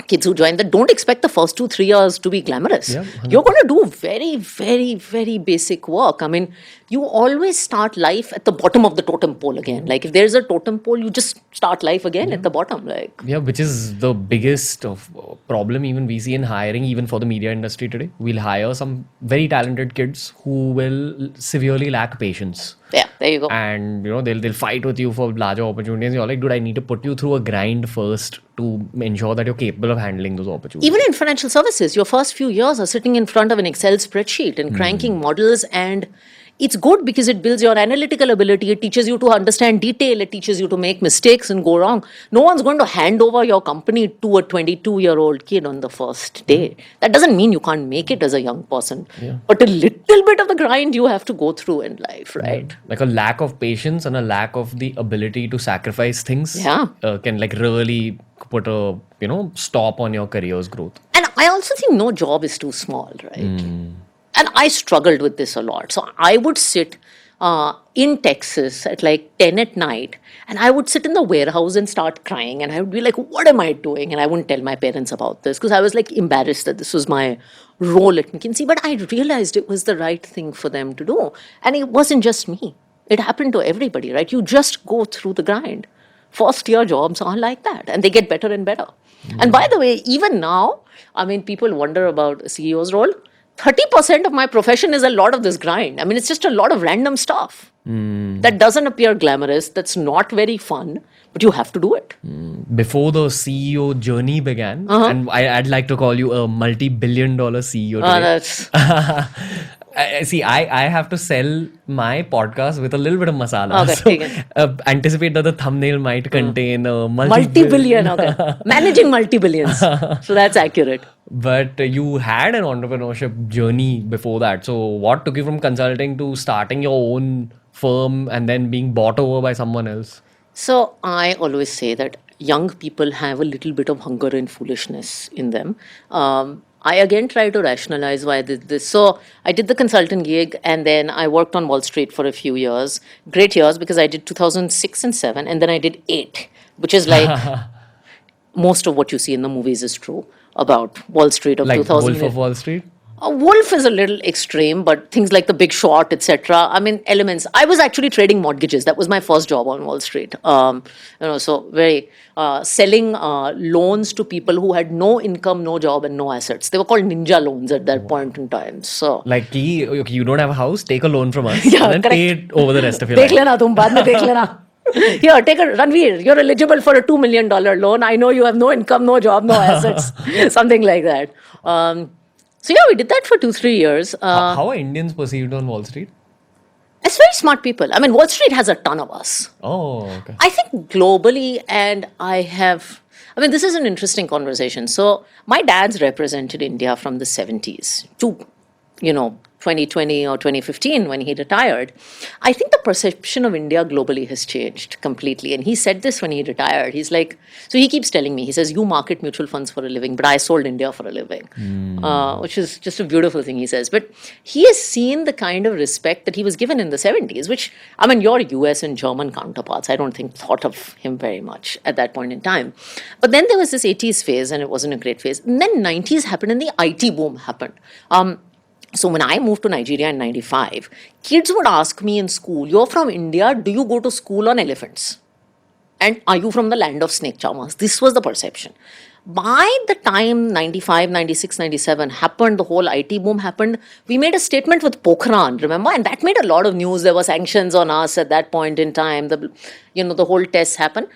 kids who join that don't expect the first 2-3 years to be glamorous. Yeah, you're going to do very, very, very basic work. I mean, you always start life at the bottom of the totem pole again. Like if there's a totem pole, you just start life again at the bottom. Like Yeah, which is the biggest of problem even we see in hiring, even for the media industry today. We'll hire some very talented kids who will severely lack patience. yeah, there you go. And they'll fight with you for larger opportunities. You're like, dude, I need to put you through a grind first to ensure that you're capable of handling those opportunities. Even in financial services, your first few years are sitting in front of an Excel spreadsheet and cranking models, and it's good because it builds your analytical ability. It teaches you to understand detail. It teaches you to make mistakes and go wrong. No one's going to hand over your company to a 22-year-old kid on the first day. That doesn't mean you can't make it as a young person. But a little bit of the grind you have to go through in life, right? Like a lack of patience and a lack of the ability to sacrifice things can like really put a stop on your career's growth. And I also think no job is too small, right? And I struggled with this a lot. So I would sit in Texas at like 10 at night, and I would sit in the warehouse and start crying. And I would be like, what am I doing? And I wouldn't tell my parents about this because I was like embarrassed that this was my role at McKinsey. But I realized it was the right thing for them to do. And it wasn't just me. It happened to everybody, right? You just go through the grind. First year jobs are like that, and they get better and better. And by the way, even now, I mean, people wonder about a CEO's role. 30% of my profession is a lot of this grind. I mean, it's just a lot of random stuff that doesn't appear glamorous, that's not very fun, but you have to do it. Before the CEO journey began, and I'd like to call you a multi-billion-dollar CEO today. See, I have to sell my podcast with a little bit of masala. Okay, So, anticipate that the thumbnail might contain a multi-billion, okay. Managing multi-billions. So that's accurate. But you had an entrepreneurship journey before that. So what took you from consulting to starting your own firm and then being bought over by someone else? So I always say that young people have a little bit of hunger and foolishness in them. I again try to rationalize why I did this. So I did the consultant gig, and then I worked on Wall Street for a few years. Great years because I did 2006 and 7, and then I did 8, which is like most of what you see in the movies is true about Wall Street of Like 2000. Wolf of Wall Street? A wolf is a little extreme, but things like The Big Short, etc. I mean, elements. I was actually trading mortgages. That was my first job on Wall Street. So very selling loans to people who had no income, no job, and no assets. They were called ninja loans at that point in time. So Like, okay, you don't have a house, take a loan from us, Yeah, and then correct. pay it over the rest of your देख life. लेना तुम बाद में देख लेना. Here, take a Ranveer. You're eligible for a $2 million loan. I know you have no income, no job, no assets, something like that. So yeah, we did that for 2-3 years. How are Indians perceived on Wall Street? It's very smart people. I mean, Wall Street has a ton of us. Oh, okay. I think globally, and I mean, this is an interesting conversation. So, my dad's represented India from the 70s to, 2020 or 2015 when he retired. I think the perception of India globally has changed completely. And he said this when he retired. He's like, so he keeps telling me, he says, you market mutual funds for a living, but I sold India for a living, which is just a beautiful thing, he says. But he has seen the kind of respect that he was given in the 70s, which, I mean, your US and German counterparts, I don't think thought of him very much at that point in time. But then there was this 80s phase, and it wasn't a great phase. And then 90s happened, and the IT boom happened. So when I moved to Nigeria in 95, kids would ask me in school, you're from India, do you go to school on elephants? And are you from the land of snake charmers? This was the perception. By the time 95, 96, 97 happened, the whole IT boom happened, we made a statement with Pokhran, remember? And that made a lot of news. There were sanctions on us at that point in time. The whole test happened.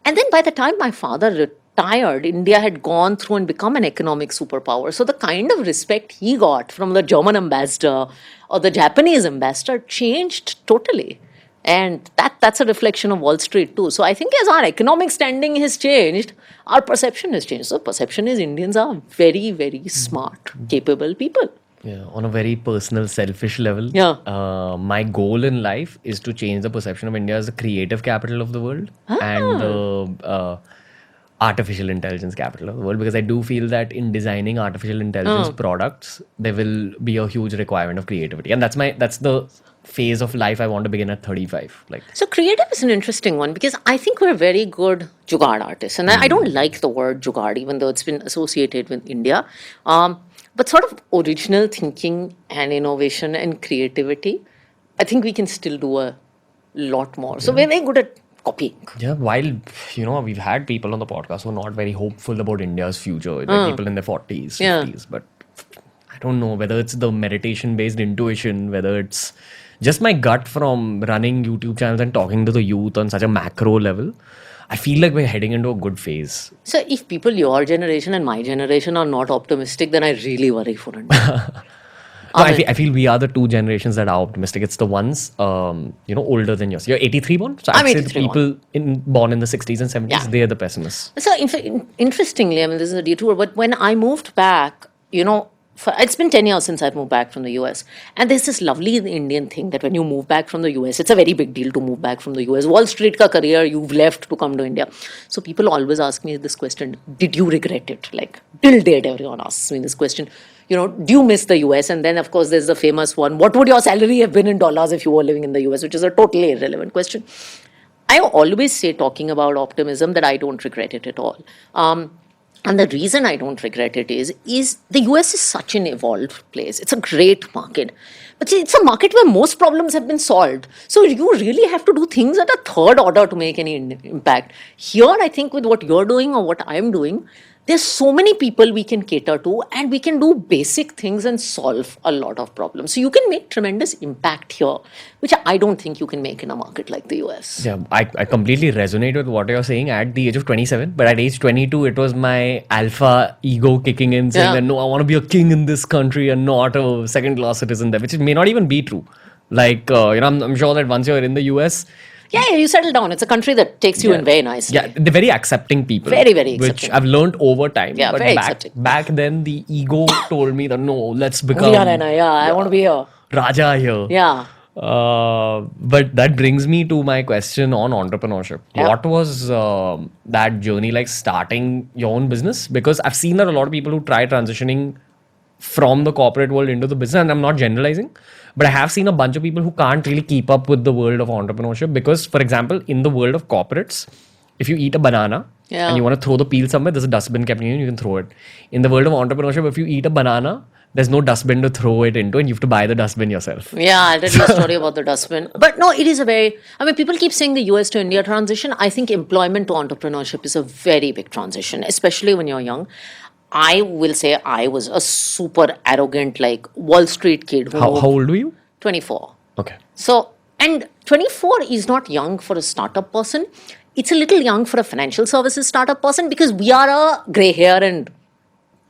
And then by the time my father retired, India had gone through and become an economic superpower. So the kind of respect he got from the German ambassador or the Japanese ambassador changed totally. And that's a reflection of Wall Street too. So I think as our economic standing has changed, our perception has changed. So perception is Indians are very, very smart, capable people. Yeah, on a very personal, selfish level. Yeah. My goal in life is to change the perception of India as the creative capital of the world and the artificial intelligence capital of the world, because I do feel that in designing artificial intelligence products, there will be a huge requirement of creativity, and that's the phase of life I want to begin at 35. Like, So creative is an interesting one because I think we're very good jugaad artists. And I don't like the word jugaad, even though it's been associated with India. But sort of original thinking and innovation and creativity, I think we can still do a lot more. So we're very good at copying. yeah, while we've had people on the podcast who are not very hopeful about India's future, like people in their 40s, 50s, Yeah. but I don't know whether it's the meditation based intuition, whether it's just my gut from running YouTube channels and talking to the youth on such a macro level. I feel like we're heading into a good phase. So if people your generation and my generation are not optimistic, then I really worry for India. No, I feel we are the two generations that are optimistic. It's the ones, older than yours. You're 83 born? So I'm I'd say the 83 people born in the 60s and 70s, Yeah. they're the pessimists. So, interestingly, I mean, this is a detour, but when I moved back, it's been 10 years since I moved back from the US. And there's this lovely Indian thing that when you move back from the US, it's a very big deal to move back from the US. Wall Street ka career, you've left to come to India. So people always ask me this question, did you regret it? Like, till date, everyone asks me this question. Do you miss the US? And then, of course, there's the famous one, what would your salary have been in dollars if you were living in the US? Which is a totally irrelevant question. I always say, talking about optimism, that I don't regret it at all. And the reason I don't regret it is the US is such an evolved place. It's a great market. But see, it's a market where most problems have been solved. So you really have to do things at a third order to make any impact. Here, I think with what you're doing or what I'm doing, there's so many people we can cater to, and we can do basic things and solve a lot of problems. So you can make tremendous impact here, which I don't think you can make in a market like the US. Yeah, I completely resonate with what you're saying at the age of 27. But at age 22, it was my alpha ego kicking in, saying Yeah. that no, I want to be a king in this country and not a second class citizen there, which may not even be true. Like, I'm sure that once you're in the US, Yeah, you settle down. It's a country that takes you in very nicely. yeah, they're very accepting people. Very, very Which accepting. I've learned over time. Yeah, but very back, accepting. back then, the ego told me that no, let's become Yeah, I want to be here. Raja here. Yeah. But that brings me to my question on entrepreneurship. Yeah. What was that journey like, starting your own business? Because I've seen that a lot of people who try transitioning from the corporate world into the business, and I'm not generalizing, but I have seen a bunch of people who can't really keep up with the world of entrepreneurship. Because, for example, in the world of corporates, if you eat a banana Yeah. and you want to throw the peel somewhere, there's a dustbin kept near you, you can throw it. In the world of entrepreneurship, if you eat a banana there's no dustbin to throw it into, and you have to buy the dustbin yourself. Yeah, I'll tell you a story about the dustbin. But no, it is a very, I mean, people keep saying the US to India transition. I think employment to entrepreneurship is a very big transition, especially when you're young. I will say I was a super arrogant, like Wall Street kid who How moved old were you? 24. Okay. So, and 24 is not young for a startup person. It's a little young for a financial services startup person because we are a gray hair and,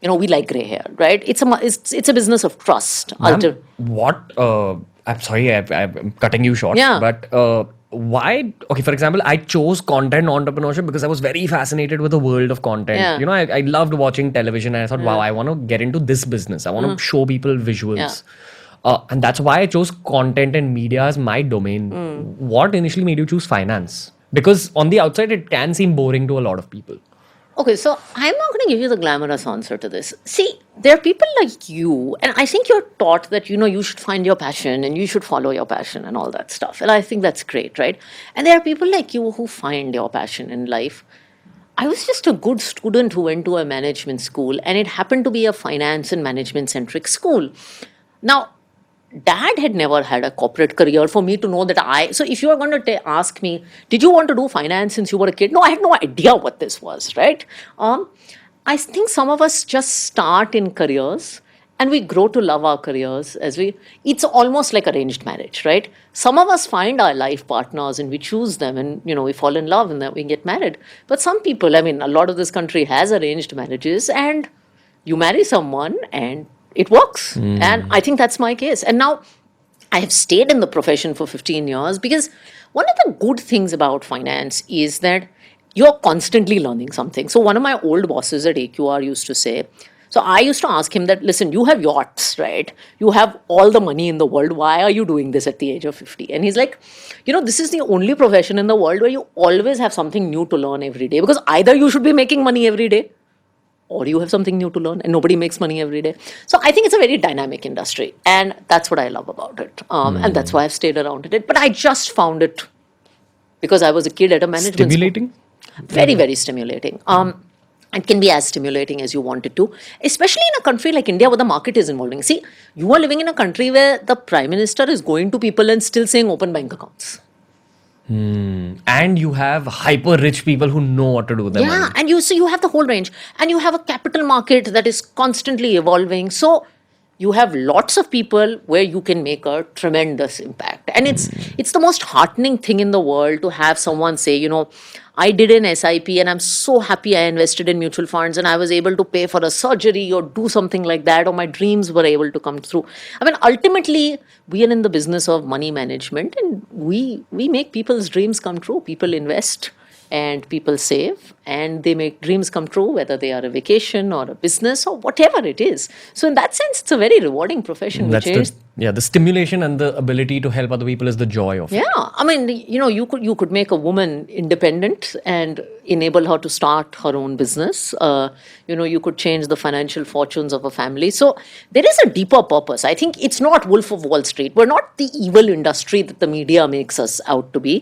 we like gray hair, right? It's a business of trust. Ma'am, what? I'm sorry, I'm cutting you short. Yeah. But why? Okay, for example, I chose content entrepreneurship because I was very fascinated with the world of content. Yeah. You know, I loved watching television, and I thought, wow, I want to get into this business. I want to show people visuals. And that's why I chose content and media as my domain. What initially made you choose finance? Because on the outside, it can seem boring to a lot of people. Okay, so I'm not going to give you the glamorous answer to this. See, there are people like you, and I think you're taught that, you should find your passion and you should follow your passion and all that stuff. And I think that's great, right? And there are people like you who find your passion in life. I was just a good student who went to a management school, and it happened to be a finance and management centric school. Now, Dad had never had a corporate career for me to know that so if you are going to ask me, did you want to do finance since you were a kid? No, I had no idea what this was, right? I think some of us just start in careers and we grow to love our careers it's almost like arranged marriage, right? Some of us find our life partners and we choose them and, we fall in love and then we get married. But some people, I mean, a lot of this country has arranged marriages and you marry someone and it works. And I think that's my case. And now I have stayed in the profession for 15 years because one of the good things about finance is that you're constantly learning something. So one of my old bosses at AQR used to say, so I used to ask him that, listen, you have yachts, right? You have all the money in the world. Why are you doing this at the age of 50? And he's like, this is the only profession in the world where you always have something new to learn every day because either you should be making money every day or you have something new to learn, and nobody makes money every day. So I think it's a very dynamic industry, and that's what I love about it. And that's why I've stayed around it. But I just found it because I was a kid at a management school. Stimulating? Very, very stimulating. It can be as stimulating as you want it to, especially in a country like India where the market is evolving. See, you are living in a country where the Prime Minister is going to people and still saying open bank accounts. And you have hyper rich people who know what to do with their money. And you have the whole range, and you have a capital market that is constantly evolving. So you have lots of people where you can make a tremendous impact, and it's the most heartening thing in the world to have someone say, I did an SIP and I'm so happy I invested in mutual funds and I was able to pay for a surgery or do something like that, or my dreams were able to come through. I mean, ultimately, we are in the business of money management, and we make people's dreams come true. People invest and people save and they make dreams come true, whether they are a vacation or a business or whatever it is. So in that sense, it's a very rewarding profession. The stimulation and the ability to help other people is the joy of it. Yeah, I mean, you could make a woman independent and enable her to start her own business. You could change the financial fortunes of a family. So there is a deeper purpose. I think it's not Wolf of Wall Street. We're not the evil industry that the media makes us out to be.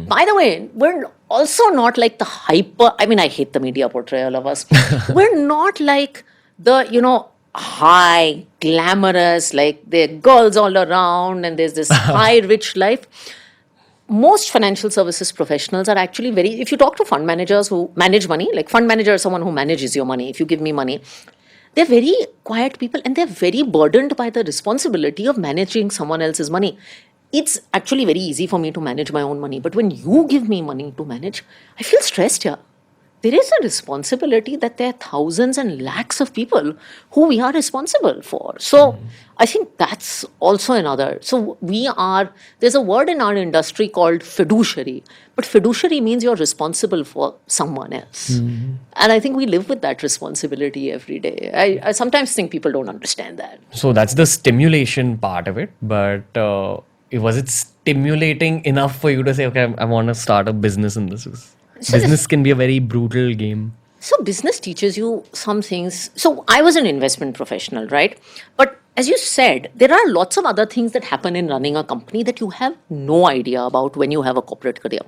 By the way, we're also not like the I hate the media portrayal of us. We're not like the, high, glamorous, like there are girls all around and there's this high, rich life. Most financial services professionals are actually if you talk to fund managers who manage money, like fund manager is someone who manages your money. If you give me money, they're very quiet people and they're very burdened by the responsibility of managing someone else's money. It's actually very easy for me to manage my own money. But when you give me money to manage, I feel stressed here. There is a responsibility that there are thousands and lakhs of people who we are responsible for. So I think that's also another. So there's a word in our industry called fiduciary. But fiduciary means you're responsible for someone else. And I think we live with that responsibility every day. I sometimes think people don't understand that. So that's the stimulation part of it. But was it stimulating enough for you to say, okay, I want to start a business in this? Business can be a very brutal game. So business teaches you some things. So I was an investment professional, right? But as you said, there are lots of other things that happen in running a company that you have no idea about when you have a corporate career.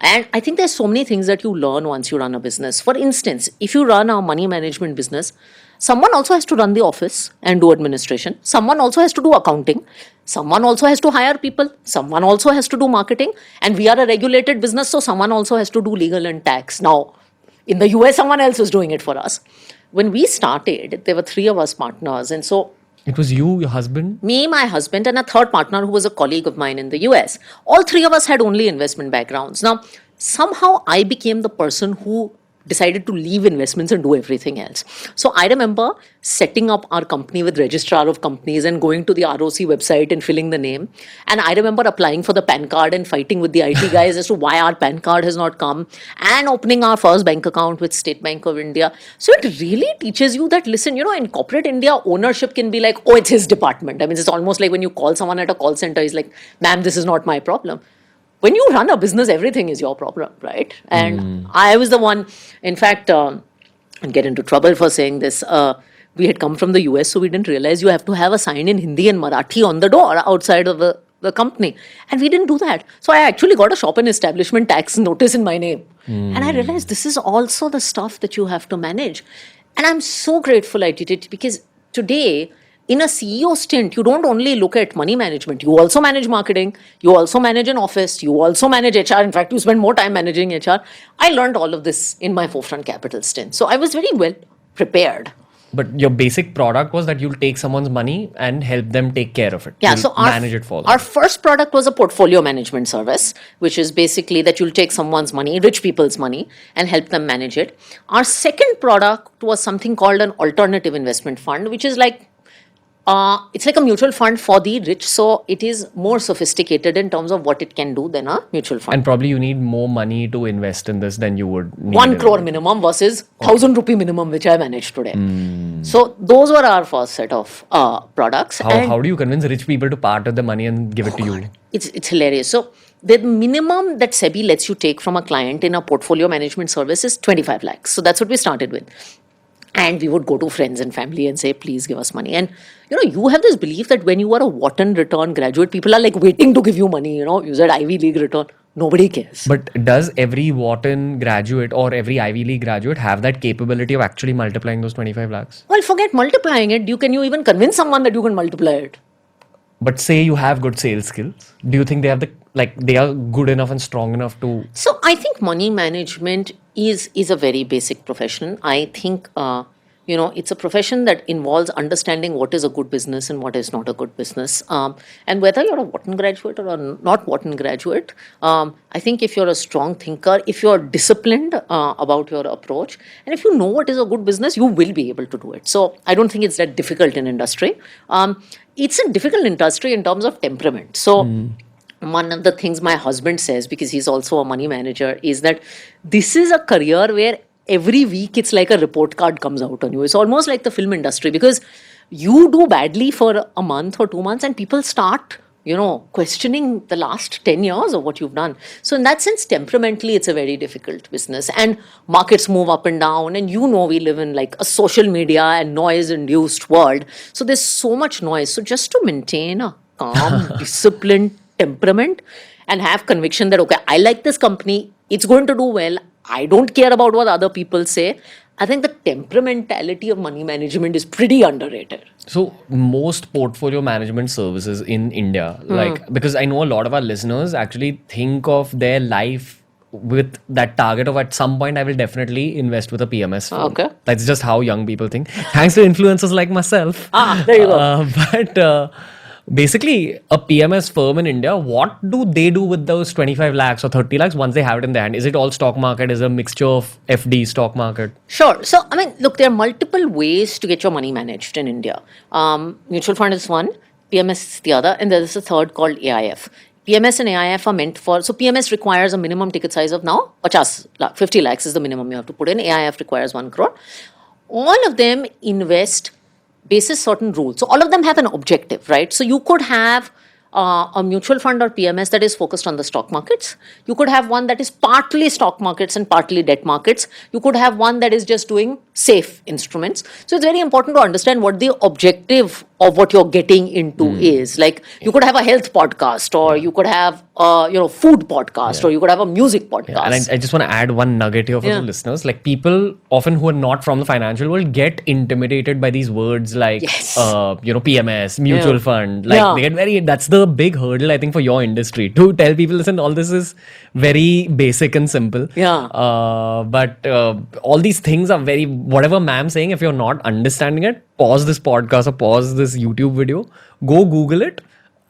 And I think there's so many things that you learn once you run a business. For instance, if you run a money management business, someone also has to run the office and do administration. Someone also has to do accounting. Someone also has to hire people. Someone also has to do marketing. And we are a regulated business, so someone also has to do legal and tax. Now, in the US, someone else was doing it for us. When we started, there were three of us partners. And so It was you, your husband? me, my husband, and a third partner who was a colleague of mine in the US. All three of us had only investment backgrounds. Now, somehow I became the person who decided to leave investments and do everything else. So I remember setting up our company with registrar of companies and going to the ROC website and filling the name. And I remember applying for the PAN card and fighting with the IT guys as to why our PAN card has not come, and opening our first bank account with State Bank of India. So it really teaches you that, listen, in corporate India, ownership can be like, oh, it's his department. I mean, it's almost like when you call someone at a call center, he's like, ma'am, this is not my problem. When you run a business, everything is your problem, right? And I was the one, in fact, and get into trouble for saying this. We had come from the US, so we didn't realize you have to have a sign in Hindi and Marathi on the door outside of the company. And we didn't do that. So I actually got a shop and establishment tax notice in my name. And I realized this is also the stuff that you have to manage. And I'm so grateful I did it, because today, in a CEO stint, you don't only look at money management. You also manage marketing. You also manage an office. You also manage HR. In fact, you spend more time managing HR. I learned all of this in my Forefront Capital stint. So I was very well prepared. But your basic product was that you'll take someone's money and help them take care of it. Yeah, You'll so manage it for them. our first product was a portfolio management service, which is basically that you'll take someone's money, rich people's money, and help them manage it. Our second product was something called an alternative investment fund, which is like, it's like a mutual fund for the rich. So it is more sophisticated in terms of what it can do than a mutual fund. And probably you need more money to invest in this than you would need. 1 crore minimum versus 1,000 rupee minimum, which I manage today. So those were our first set of products. How do you convince rich people to part of the money and give it to you? It's hilarious. So the minimum that SEBI lets you take from a client in a portfolio management service is 25 lakhs. So that's what we started with. And we would go to friends and family and say, please give us money. And, you have this belief that when you are a Wharton return graduate, people are like waiting to give you money. You said Ivy League return. Nobody cares. But does every Wharton graduate or every Ivy League graduate have that capability of actually multiplying those 25 lakhs? Well, forget multiplying it. Can you even convince someone that you can multiply it? But say you have good sales skills. Do you think they have they are good enough and strong enough to? So I think money management is a very basic profession. I think, it's a profession that involves understanding what is a good business and what is not a good business. And whether you're a Wharton graduate or a not Wharton graduate, I think if you're a strong thinker, if you're disciplined about your approach, and if you know what is a good business, you will be able to do it. So I don't think it's that difficult in industry. It's a difficult industry in terms of temperament. So one of the things my husband says, because he's also a money manager, is that this is a career where every week it's like a report card comes out on you. It's almost like the film industry, because you do badly for a month or 2 months and people start, questioning the last 10 years of what you've done. So in that sense, temperamentally, it's a very difficult business, and markets move up and down, and we live in like a social media and noise induced world. So there's so much noise. So just to maintain a calm, disciplined temperament and have conviction that, okay, I like this company, it's going to do well, I don't care about what other people say. I think the temperamentality of money management is pretty underrated. So most portfolio management services in India, because I know a lot of our listeners actually think of their life with that target of at some point I will definitely invest with a PMS firm. Okay. That's just how young people think. Thanks to influencers like myself. There you go. Basically, a PMS firm in India, what do they do with those 25 lakhs or 30 lakhs once they have it in their hand? Is it all stock market? Is it a mixture of FD, stock market? Sure. So, look, there are multiple ways to get your money managed in India. Mutual fund is one, PMS is the other, and there is a third called AIF. PMS and AIF are meant for, so PMS requires a minimum ticket size of now 50 lakhs is the minimum you have to put in. AIF requires 1 crore. All of them invest basis certain rules. So all of them have an objective, right? So you could have a mutual fund or PMS that is focused on the stock markets. You could have one that is partly stock markets and partly debt markets. You could have one that is just doing safe instruments. So it's very important to understand what the objective of what you're getting into is. Like, you could have a health podcast, or you could have food podcast, or you could have a music podcast. And I just want to add one nugget here for the listeners. Like, people often who are not from the financial world get intimidated by these words like, Yes. PMS, mutual fund. Like, they get that's the big hurdle, I think, for your industry to tell people, listen, all this is very basic and simple. But all these things are whatever ma'am's saying, if you're not understanding it, pause this podcast or pause this YouTube video, go Google it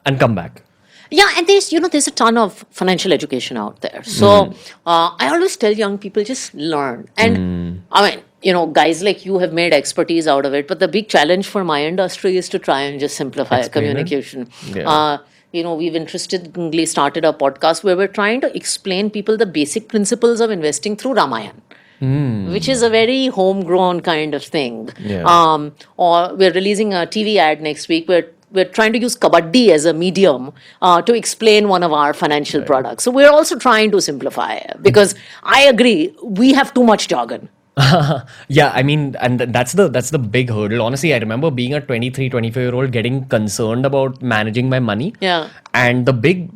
and come back. Yeah, and there's a ton of financial education out there. So I always tell young people, just learn. And I mean, guys like you have made expertise out of it. But the big challenge for my industry is to try and just simplify Explain it. communication. Yeah. We've interestingly started a podcast where we're trying to explain people the basic principles of investing through Ramayana. Which is a very homegrown kind of thing. Yeah. Or we're releasing a TV ad next week where we're trying to use Kabaddi as a medium to explain one of our financial products. So we're also trying to simplify, because I agree, we have too much jargon. Yeah, I mean, and that's the big hurdle. Honestly, I remember being a 23, 24-year-old getting concerned about managing my money. Yeah. And the big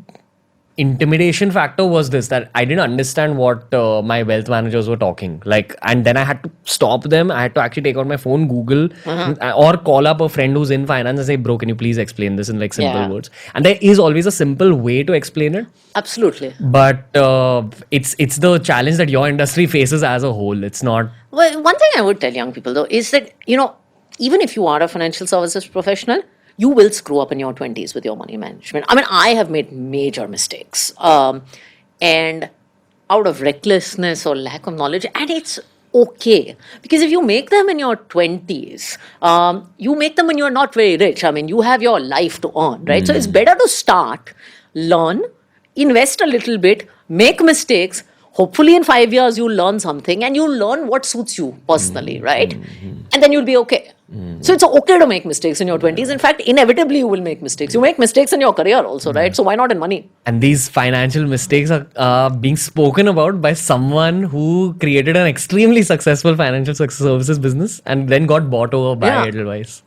intimidation factor was this, that I didn't understand what my wealth managers were talking. Like, and then I had to stop them. I had to actually take out my phone, Google, or call up a friend who's in finance and say, bro, can you please explain this in like simple words? And there is always a simple way to explain it. Absolutely. But it's the challenge that your industry faces as a whole. It's not. Well, one thing I would tell young people, though, is that, even if you are a financial services professional, you will screw up in your 20s with your money management. I mean, I have made major mistakes. And out of recklessness or lack of knowledge, and it's okay. Because if you make them in your 20s, you make them when you're not very rich. I mean, you have your life to earn, right? So it's better to start, learn, invest a little bit, make mistakes. Hopefully in 5 years, you'll learn something and you'll learn what suits you personally, right? And then you'll be okay. So it's okay to make mistakes in your 20s. In fact, inevitably you will make mistakes. You make mistakes in your career also, right? So why not in money? And these financial mistakes are being spoken about by someone who created an extremely successful financial services business and then got bought over by Edelweiss.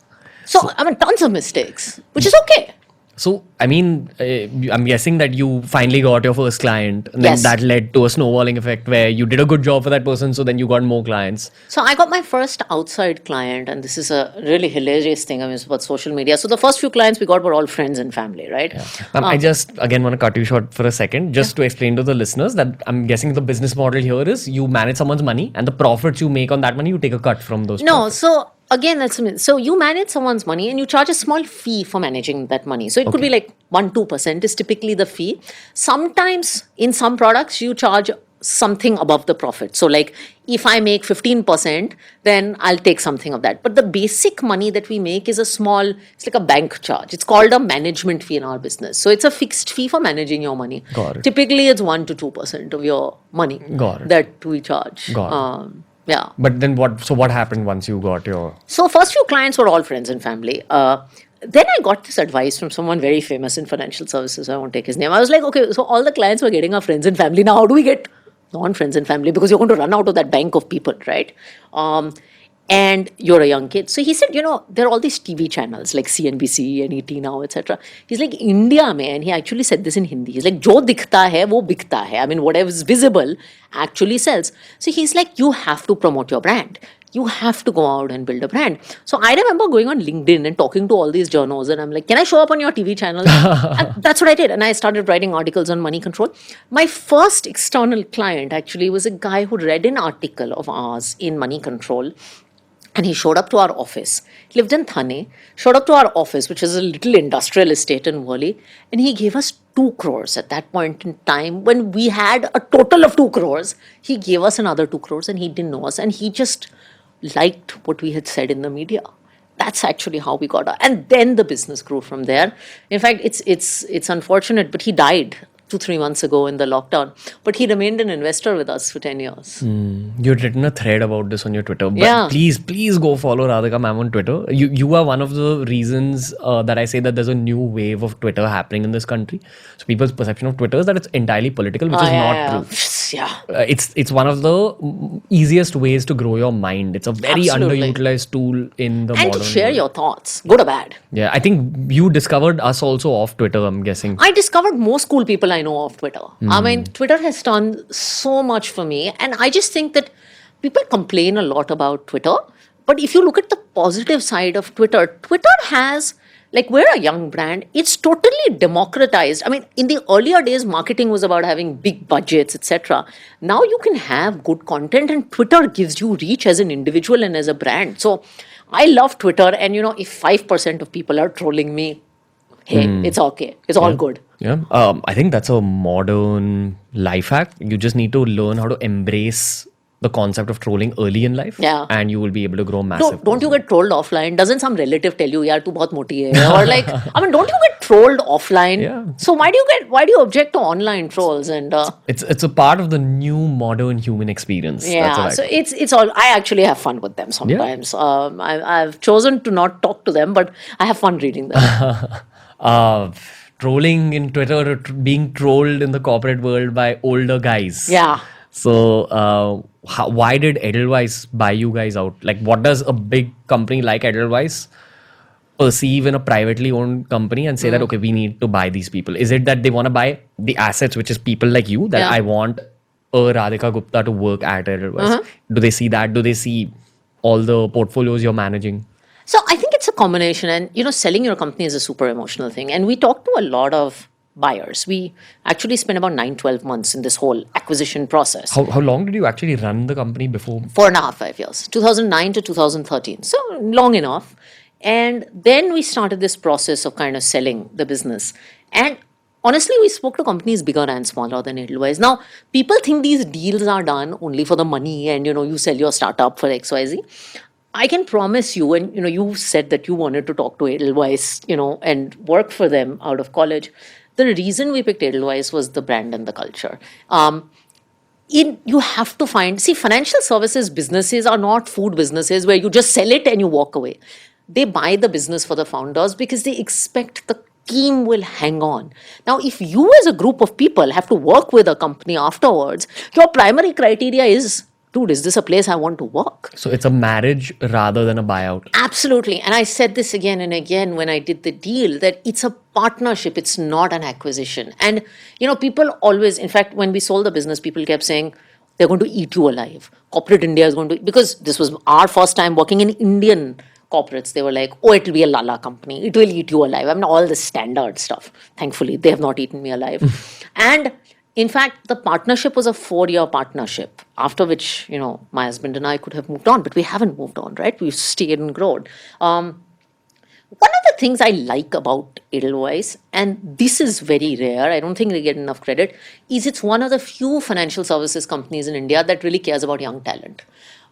So, I mean, tons of mistakes, which is okay. So, I mean, I'm guessing that you finally got your first client, and then Yes. that led to a snowballing effect where you did a good job for that person, so then you got more clients. So I got my first outside client, and this is a really hilarious thing. I mean, it's about social media. So the first few clients we got were all friends and family, right? I just, again, want to cut you short for a second, just to explain to the listeners that I'm guessing the business model here is you manage someone's money, and the profits you make on that money, you take a cut from those No, profits. so again, so you manage someone's money and you charge a small fee for managing that money. So it could be like 1-2% is typically the fee. Sometimes in some products you charge something above the profit. So like if I make 15%, then I'll take something of that. But the basic money that we make is it's like a bank charge. It's called a management fee in our business. So it's a fixed fee for managing your money. Got it. Typically it's 1-2% of your money Got it. that we charge. Got it. Yeah. But then what happened once you got your... So first few clients were all friends and family. Then I got this advice from someone very famous in financial services. I won't take his name. I was like, okay, so all the clients were getting our friends and family. Now how do we get non-friends and family? Because you're going to run out of that bank of people, right? And you're a young kid. So he said, there are all these TV channels like CNBC and ET Now, etc. He's like, India mein, and he actually said this in Hindi. He's like, jo dikhta hai, wo bikta hai. I mean, whatever is visible actually sells. So he's like, you have to promote your brand. You have to go out and build a brand. So I remember going on LinkedIn and talking to all these journals, and I'm like, can I show up on your TV channel? And that's what I did. And I started writing articles on money control. My first external client actually was a guy who read an article of ours in Money Control. And he showed up to our office. He lived in Thane, showed up to our office, which is a little industrial estate in Worli, and he gave us 2 crores at that point in time. When we had a total of 2 crores, he gave us another 2 crores, and he didn't know us, and he just liked what we had said in the media. That's actually how we got out. And then the business grew from there. In fact, it's unfortunate, but he died 2-3 months ago in the lockdown. But he remained an investor with us for 10 years. You'd written a thread about this on your Twitter. But Yeah. please go follow Radhika ma'am on Twitter. You are one of the reasons that I say that there's a new wave of Twitter happening in this country. So people's perception of Twitter is that it's entirely political, which is not true. yeah. It's one of the easiest ways to grow your mind. It's a very Absolutely. underutilized tool in the And to modern share world. your thoughts, good or bad. Yeah, I think you discovered us also off Twitter, I'm guessing. I discovered most cool people I know off Twitter. I mean, Twitter has done so much for me. And I just think that people complain a lot about Twitter. But if you look at the positive side of Twitter, Twitter has, like, we're a young brand. It's totally democratized. I mean, in the earlier days, marketing was about having big budgets, etc. Now you can have good content, and Twitter gives you reach as an individual and as a brand. So I love Twitter. And, if 5% of people are trolling me, hey, it's okay. It's all good. Yeah, I think that's a modern life hack. You just need to learn how to embrace the concept of trolling early in life, Yeah. and you will be able to grow massive. Don't you get trolled offline? Doesn't some relative tell you, "Yeah, tu bahut moti hai?" Or like, I mean, don't you get trolled offline? Yeah. So why do you object to online trolls? And It's a part of the new modern human experience. That's yeah, what I so it's all. I actually have fun with them sometimes. I've chosen to not talk to them, but I have fun reading them. Trolling in Twitter, or being trolled in the corporate world by older guys. Yeah. So, why did Edelweiss buy you guys out? Like, what does a big company like Edelweiss perceive in a privately owned company and say that, okay, we need to buy these people? Is it that they want to buy the assets, which is people like you, that Yeah. I want a Radhika Gupta to work at Edelweiss? Do they see that? Do they see all the portfolios you're managing? So I think it's a combination, and selling your company is a super emotional thing. And we talk to a lot of buyers. We actually spent about 9-12 months in this whole acquisition process. How long did you actually run the company before? 4.5-5 years, 2009 to 2013. So long enough. And then we started this process of kind of selling the business. And honestly, we spoke to companies bigger and smaller than Edelweiss. Now, people think these deals are done only for the money and, you sell your startup for XYZ. I can promise you, and you said that you wanted to talk to Edelweiss, and work for them out of college. The reason we picked Edelweiss was the brand and the culture. You have to financial services businesses are not food businesses where you just sell it and you walk away. They buy the business for the founders because they expect the team will hang on. Now, if you as a group of people have to work with a company afterwards, your primary criteria is, dude, is this a place I want to work? So it's a marriage rather than a buyout. Absolutely. And I said this again and again when I did the deal, that it's a partnership, it's not an acquisition. And, people always, in fact, when we sold the business, people kept saying, they're going to eat you alive. Corporate India is going to, because this was our first time working in Indian corporates. They were like, oh, it'll be a Lala company. It will eat you alive. I mean, all the standard stuff. Thankfully, they have not eaten me alive. And in fact, the partnership was a 4-year partnership, after which, my husband and I could have moved on, but we haven't moved on, right? We've stayed and grown. One of the things I like about Edelweiss, and this is very rare, I don't think they get enough credit, is it's one of the few financial services companies in India that really cares about young talent.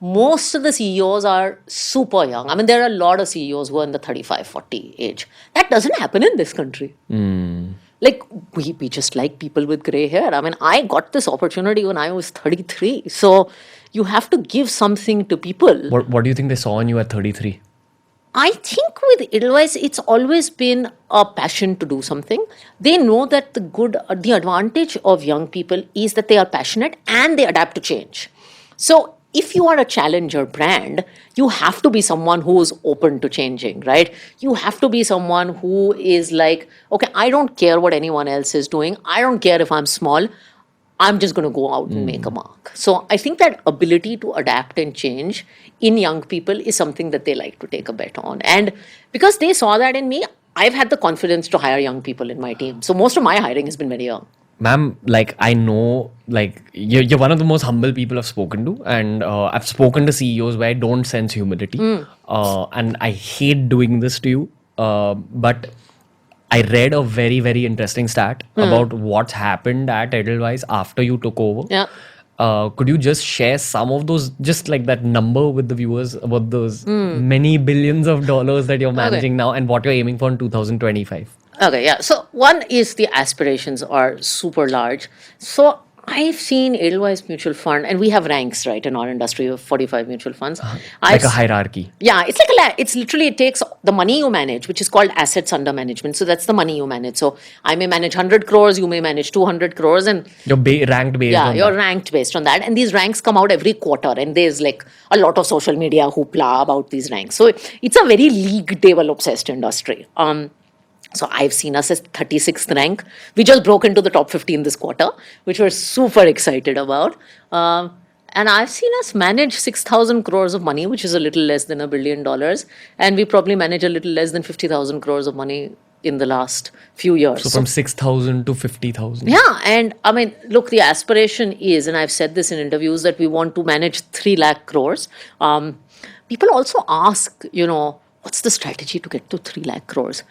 Most of the CEOs are super young. I mean, there are a lot of CEOs who are in the 35-40 age. That doesn't happen in this country. Like, we just like people with gray hair. I mean, I got this opportunity when I was 33. So you have to give something to people. What do you think they saw in you at 33? I think with Edelweiss, it's always been a passion to do something. They know that the advantage of young people is that they are passionate and they adapt to change. So if you are a challenger brand, you have to be someone who is open to changing, right? You have to be someone who is like, okay, I don't care what anyone else is doing. I don't care if I'm small. I'm just going to go out and make a mark. So I think that ability to adapt and change in young people is something that they like to take a bet on. And because they saw that in me, I've had the confidence to hire young people in my team. So most of my hiring has been very young. Ma'am, like, I know, like, you're one of the most humble people I've spoken to, and I've spoken to CEOs where I don't sense humility, and I hate doing this to you, but I read a very, very interesting stat about what's happened at Edelweiss after you took over. Yeah. Could you just share some of those, just like that number with the viewers, about those many billions of dollars that you're managing now and what you're aiming for in 2025? Okay, yeah. So one is the aspirations are super large. So I've seen Edelweiss Mutual Fund, and we have ranks, right, in our industry of 45 mutual funds. Like a hierarchy. Yeah, it's like it's literally, it takes the money you manage, which is called assets under management. So that's the money you manage. So I may manage 100 crores, you may manage 200 crores, and You're ranked based yeah, on you're that. ranked based on that. And these ranks come out every quarter, and there's like a lot of social media hoopla about these ranks. So it's a very league table obsessed industry. So I've seen us as 36th rank. We just broke into the top 15 this quarter, which we're super excited about. And I've seen us manage 6,000 crores of money, which is a little less than $1 billion. And we probably manage a little less than 50,000 crores of money in the last few years. So from 6,000 to 50,000. Yeah, and I mean, look, the aspiration is, and I've said this in interviews, that we want to manage 3 lakh crores. People also ask, what's the strategy to get to 3 lakh crores?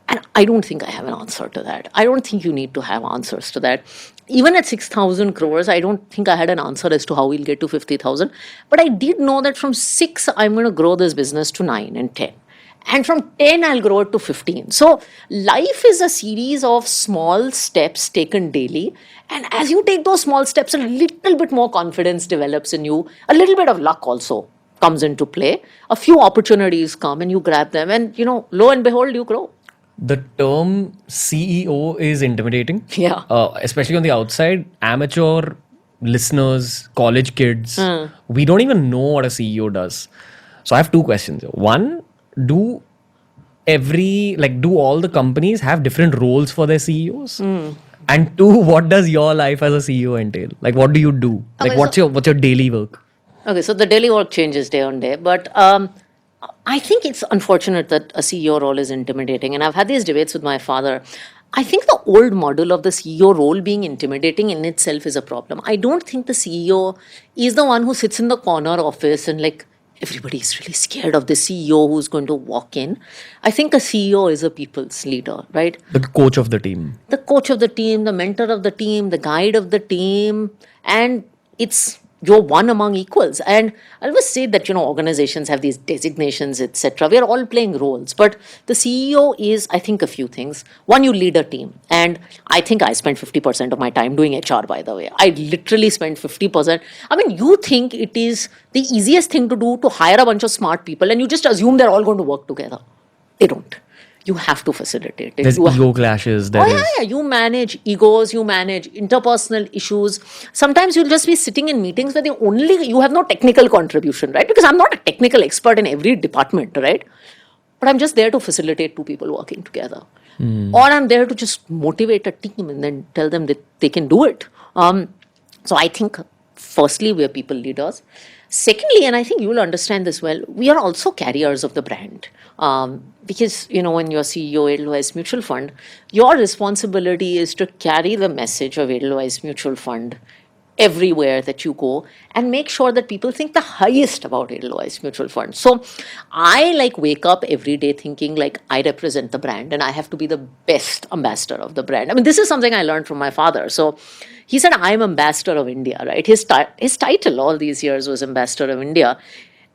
And I don't think I have an answer to that. I don't think you need to have answers to that. Even at 6,000 crores, I don't think I had an answer as to how we'll get to 50,000. But I did know that from 6, I'm going to grow this business to 9 and 10. And from 10, I'll grow it to 15. So life is a series of small steps taken daily. And as you take those small steps, a little bit more confidence develops in you. A little bit of luck also comes into play. A few opportunities come and you grab them. And, lo and behold, you grow. The term CEO is intimidating. Yeah. Especially on the outside. Amateur listeners, college kids, we don't even know what a CEO does. So I have 2 questions. One, do all the companies have different roles for their CEOs? And 2, what does your life as a CEO entail? Like, what do you do? Okay, What's your daily work? Okay, so the daily work changes day on day, but I think it's unfortunate that a CEO role is intimidating. And I've had these debates with my father. I think the old model of the CEO role being intimidating in itself is a problem. I don't think the CEO is the one who sits in the corner office and everybody's really scared of the CEO who's going to walk in. I think a CEO is a people's leader, right? The coach of the team. The coach of the team, the mentor of the team, the guide of the team, and you're one among equals. And I always say that, organizations have these designations, etc. We are all playing roles, but the CEO is, I think, a few things. One, you lead a team. And I think I spend 50% of my time doing HR, by the way. I literally spend 50%. I mean, you think it is the easiest thing to do to hire a bunch of smart people and you just assume they're all going to work together. They don't. You have to facilitate it. There's ego clashes. Yeah. You manage egos, you manage interpersonal issues. Sometimes you'll just be sitting in meetings where you have no technical contribution, right? Because I'm not a technical expert in every department, right? But I'm just there to facilitate 2 people working together. Or I'm there to just motivate a team and then tell them that they can do it. So I think, firstly, we're people leaders. Secondly, and I think you'll understand this well, we are also carriers of the brand. Because, when you're CEO Edelweiss Mutual Fund, your responsibility is to carry the message of Edelweiss Mutual Fund everywhere that you go and make sure that people think the highest about Edelweiss Mutual Fund. So I wake up every day thinking I represent the brand and I have to be the best ambassador of the brand. I mean, this is something I learned from my father. So he said, I'm ambassador of India, right? His title all these years was ambassador of India.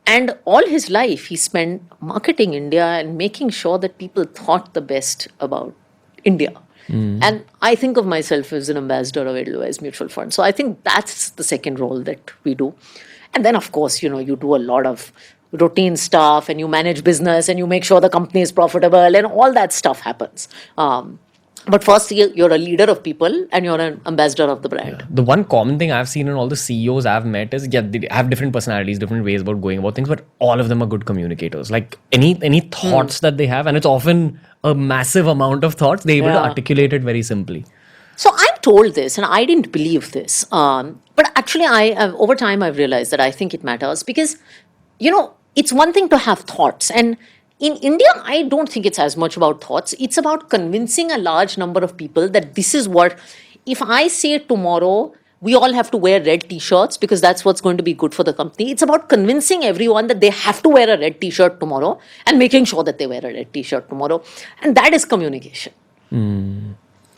And all his life, he spent marketing India and making sure that people thought the best about India. And I think of myself as an ambassador of Edelweiss Mutual Fund. So I think that's the second role that we do. And then, of course, you do a lot of routine stuff and you manage business and you make sure the company is profitable and all that stuff happens. But first, you're a leader of people and you're an ambassador of the brand. The one common thing I've seen in all the CEOs I've met is, they have different personalities, different ways about going about things, but all of them are good communicators. Like any thoughts that they have, and it's often a massive amount of thoughts, they're able to articulate it very simply. So I'm told this, and I didn't believe this. But actually, over time, I've realized that I think it matters because, it's one thing to have thoughts. And in India, I don't think it's as much about thoughts. It's about convincing a large number of people that this is what, if I say tomorrow, we all have to wear red t-shirts because that's what's going to be good for the company. It's about convincing everyone that they have to wear a red t-shirt tomorrow and making sure that they wear a red t-shirt tomorrow. And that is communication.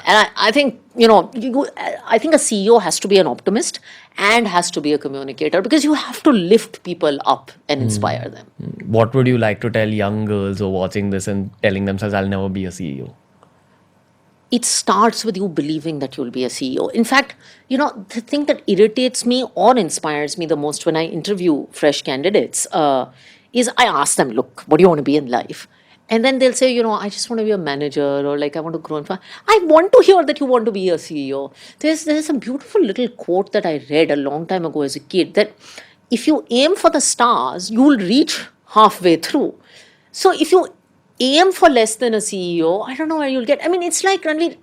And I think, I think a CEO has to be an optimist and has to be a communicator because you have to lift people up and inspire them. What would you like to tell young girls who are watching this and telling themselves, I'll never be a CEO? it starts with you believing that you'll be a CEO. In fact, the thing that irritates me or inspires me the most when I interview fresh candidates is I ask them, look, what do you want to be in life? And then they'll say, I just want to be a manager, or like I want to grow in. I want to hear that you want to be a CEO. There's a beautiful little quote that I read a long time ago as a kid that if you aim for the stars, you will reach halfway through. So if you aim for less than a CEO, I don't know where you'll get. I mean, it's like, Ranveer,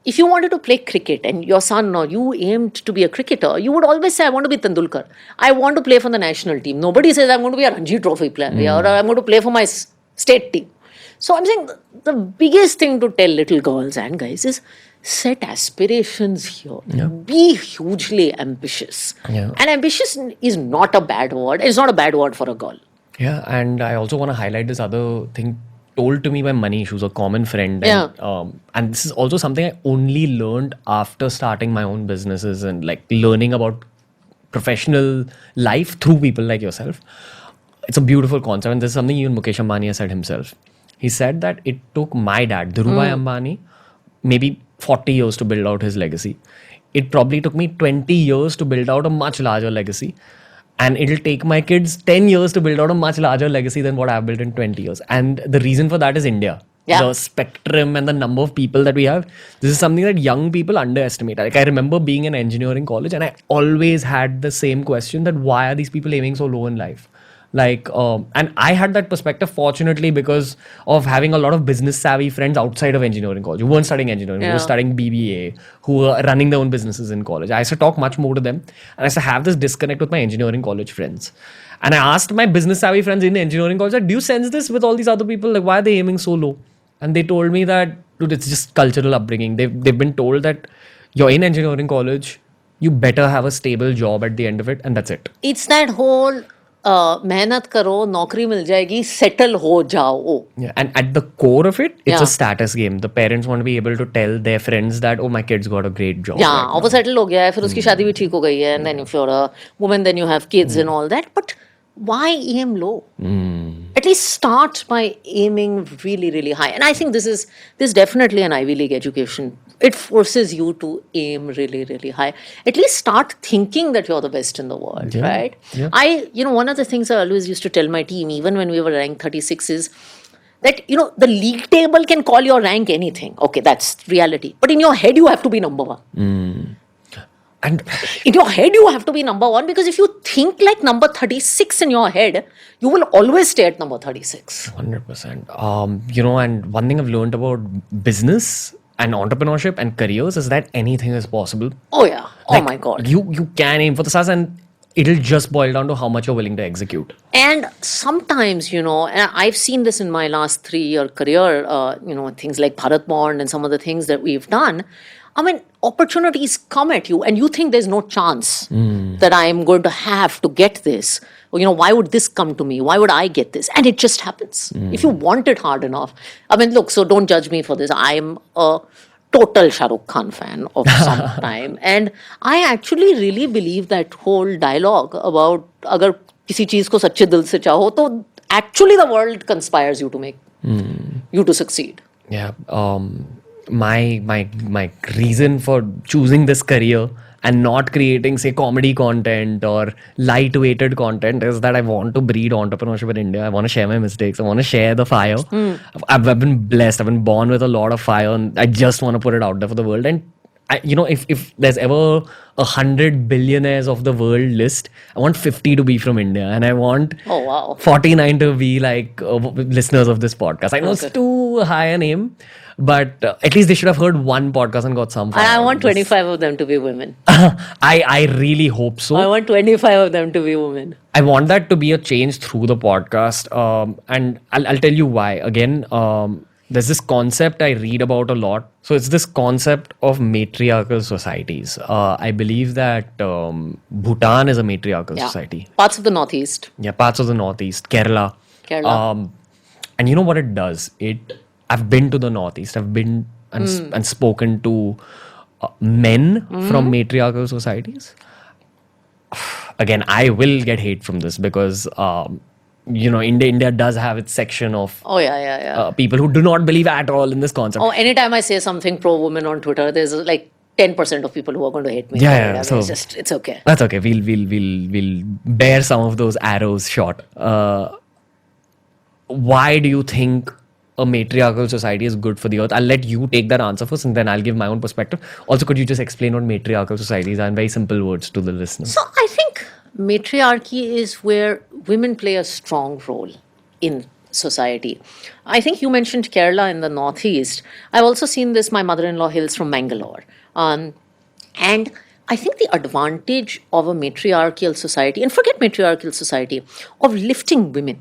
if you wanted to play cricket and your son or you aimed to be a cricketer, you would always say, I want to be Tendulkar. I want to play for the national team. Nobody says, I'm going to be a Ranji Trophy player or I'm going to play for my state team. So I'm saying the biggest thing to tell little girls and guys is set aspirations here. Yeah. Be hugely ambitious. Yeah. And ambitious is not a bad word. It's not a bad word for a girl. Yeah, and I also want to highlight this other thing told to me by Manish, who's a common friend. And this is also something I only learned after starting my own businesses and like learning about professional life through people like yourself. It's a beautiful concept, and this is something even Mukesh Ambani has said himself. He said that it took my dad, Dhirubhai Ambani, maybe 40 years to build out his legacy. It probably took me 20 years to build out a much larger legacy. And it'll take my kids 10 years to build out a much larger legacy than what I've built in 20 years. And the reason for that is India. Yeah. The spectrum and the number of people that we have. This is something that young people underestimate. Like I remember being in engineering college and I always had the same question that why are these people aiming so low in life? Like, and I had that perspective fortunately because of having a lot of business savvy friends outside of engineering college who weren't studying engineering, who were studying BBA, who were running their own businesses in college. I used to talk much more to them and I used to have this disconnect with my engineering college friends. And I asked my business savvy friends in engineering college, do you sense this with all these other people? Like, why are they aiming so low? And they told me that, dude, it's just cultural upbringing. They've been told that you're in engineering college, you better have a stable job at the end of it, and that's it. It's that whole मेहनत करो नौकरी मिल जाएगी settle हो जाओ. Yeah, and at the core of it, it's Yeah. a status game. The parents want to be able to tell their friends that, oh, my kid's got a great job. Yeah, right अब वो settle हो गया है, फिर उसकी शादी भी ठीक हो गई है, and then if you're a woman, then you have kids and all that. But why aim low? At least start by aiming really, really high. And I think this is definitely an Ivy League education. It forces you to aim really, really high. At least start thinking that you're the best in the world, Yeah, right? yeah. One of the things I always used to tell my team, even when we were ranked 36, is that, the league table can call your rank anything. Okay, that's reality. But in your head, you have to be number one. And In your head, you have to be number one, because if you think like number 36 in your head, you will always stay at number 36. 100%. And one thing I've learned about business and entrepreneurship and careers is that anything is possible. Oh, yeah. Oh, Like, my God. You can aim for the stars and it'll just boil down to how much you're willing to execute. And sometimes, and I've seen this in my last 3-year career, things like Bharat Bond and some of the things that we've done. I mean, opportunities come at you and you think there's no chance that I'm going to have to get this. Or, why would this come to me? Why would I get this? And it just happens. If you want it hard enough. I mean, look, so don't judge me for this. I'm a total Shah Rukh Khan fan of some time. And I actually really believe that whole dialogue about agar kisi cheez ko sache dil se chaho, to actually the world conspires you to make you to succeed. Yeah. My reason for choosing this career and not creating, say, comedy content or light-weighted content is that I want to breed entrepreneurship in India. I want to share my mistakes. I want to share the fire. I've been blessed. I've been born with a lot of fire, and I just want to put it out there for the world. And if there's ever 100 billionaires of the world list, I want 50 to be from India, and I want 49 to be like listeners of this podcast. I know it's too high an aim, but at least they should have heard one podcast and got some fire. And I want 25 of them to be women. I really hope so. I want 25 of them to be women. I want that to be a change through the podcast, and I'll tell you why. Again, there's this concept I read about a lot. So it's this concept of matriarchal societies. I believe that Bhutan is a matriarchal society. Parts of the Northeast. Yeah, parts of the Northeast, Kerala. And you know what it does? I've been to the Northeast. I've been and spoken to men from matriarchal societies. Again, I will get hate from this because India does have its section of Oh, yeah. people who do not believe at all in this concept. Oh, anytime I say something pro-women on Twitter, there's like 10% of people who are going to hate me Yeah, for yeah, it. I mean, so- it's okay. That's okay. We'll bear some of those arrows short. Why do you think a matriarchal society is good for the earth? I'll let you take that answer first, and then I'll give my own perspective. Also, could you just explain what matriarchal societies are in very simple words to the listeners? So I think matriarchy is where women play a strong role in society. I think you mentioned Kerala in the northeast. I've also seen this. My mother-in-law hails from Mangalore. And I think the advantage of a matriarchal society, and forget matriarchal society, of lifting women,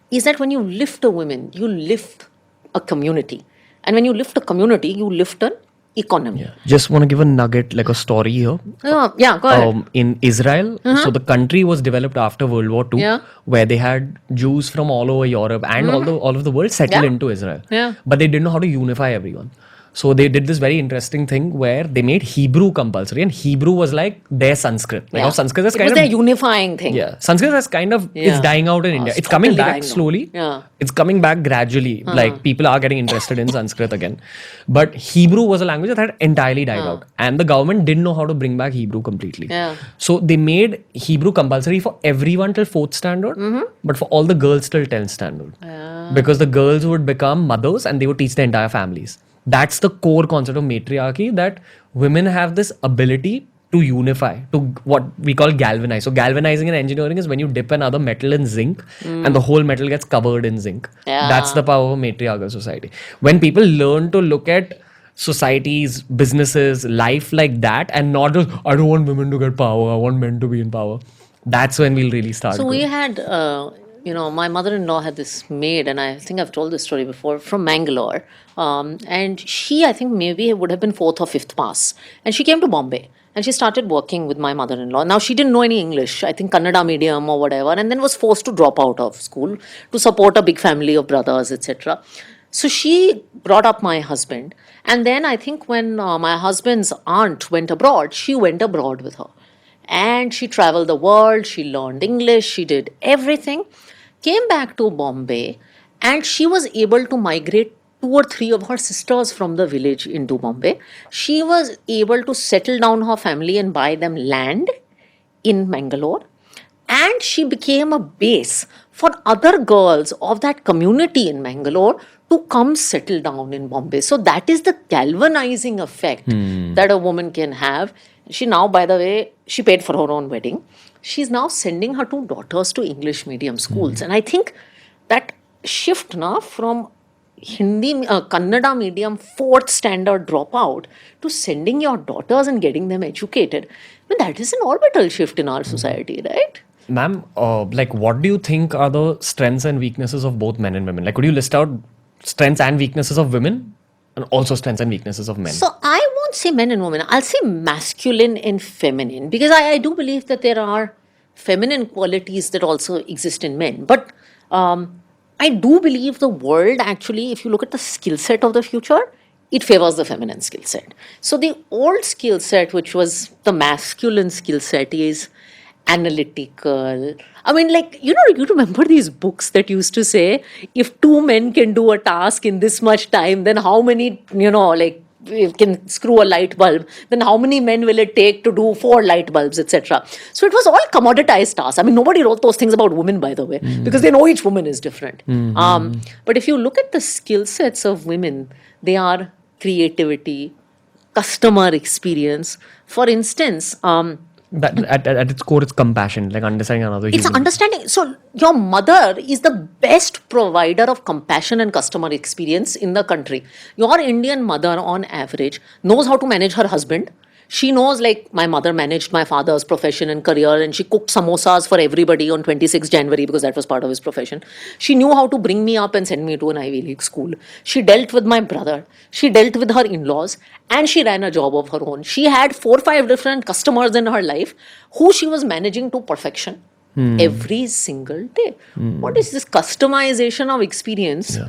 is that when you lift a woman, you lift a community. And when you lift a community, you lift an economy. Just want to give a nugget, like a story here. Yeah, go ahead. In Israel, so the country was developed after World War II, Yeah. where they had Jews from all over Europe and all of the world settle Yeah. into Israel. Yeah. But they didn't know how to unify everyone. So they did this very interesting thing where they made Hebrew compulsory, and Hebrew was like their Sanskrit. Like how Sanskrit is It kind was of their unifying thing. Sanskrit is kind of it's Yeah. dying out in India. it's It's coming totally back dying out. slowly. Yeah. It's coming back gradually. Like people are getting interested in Sanskrit again. But Hebrew was a language that had entirely died out. And the government didn't know how to bring back Hebrew completely. Yeah. So they made Hebrew compulsory for everyone till 4th standard, but for all the girls till 10th standard. Because the girls would become mothers and they would teach the entire families. That's the core concept of matriarchy, that women have this ability to unify, to what we call galvanize. So galvanizing in engineering is when you dip another metal in zinc and the whole metal gets covered in zinc. Yeah. That's the power of a matriarchal society. When people learn to look at societies, businesses, life like that, and not just, I don't want women to get power, I want men to be in power. That's when we'll really start. So we growing. had, my mother-in-law had this maid, and I think I've told this story before, from Mangalore. And she, I think maybe would have been fourth or fifth pass. And she came to Bombay. And she started working with my mother-in-law. Now, she didn't know any English, I think Kannada medium or whatever, and then was forced to drop out of school to support a big family of brothers, etc. So she brought up my husband. And then I think when my husband's aunt went abroad, she went abroad with her. And she traveled the world, she learned English, she did everything, came back to Bombay, and she was able to migrate 2 or 3 of her sisters from the village into Bombay. She was able to settle down her family and buy them land in Mangalore. And she became a base for other girls of that community in Mangalore to come settle down in Bombay. So that is the galvanizing effect that a woman can have. She now, by the way, she paid for her own wedding. She's now sending her 2 daughters to English medium schools. And I think that shift now from Kannada medium 4th standard dropout to sending your daughters and getting them educated, I mean, that is an orbital shift in our society, right? Ma'am, like what do you think are the strengths and weaknesses of both men and women? Like, could you list out strengths and weaknesses of women and also strengths and weaknesses of men? So I won't say men and women. I'll say masculine and feminine, because I do believe that there are feminine qualities that also exist in men. But I do believe the world actually, if you look at the skill set of the future, it favors the feminine skill set. So the old skill set, which was the masculine skill set, is analytical. I mean, like, you remember these books that used to say, if 2 men can do a task in this much time, then how many, can screw a light bulb, then how many men will it take to do 4 light bulbs, etc. So it was all commoditized tasks. I mean, nobody wrote those things about women, by the way, because they know each woman is different. But if you look at the skill sets of women, they are creativity, customer experience. For instance, That at its core, it's compassion, like understanding another it's human. understanding. So your mother is the best provider of compassion and customer experience in the country. Your Indian mother, on average, knows how to manage her husband. She knows, like, my mother managed my father's profession and career, and she cooked samosas for everybody on 26 January because that was part of his profession. She knew how to bring me up and send me to an Ivy League school. She dealt with my brother. She dealt with her in-laws, and she ran a job of her own. She had 4 or 5 different customers in her life who she was managing to perfection every single day. What is this customization of experience?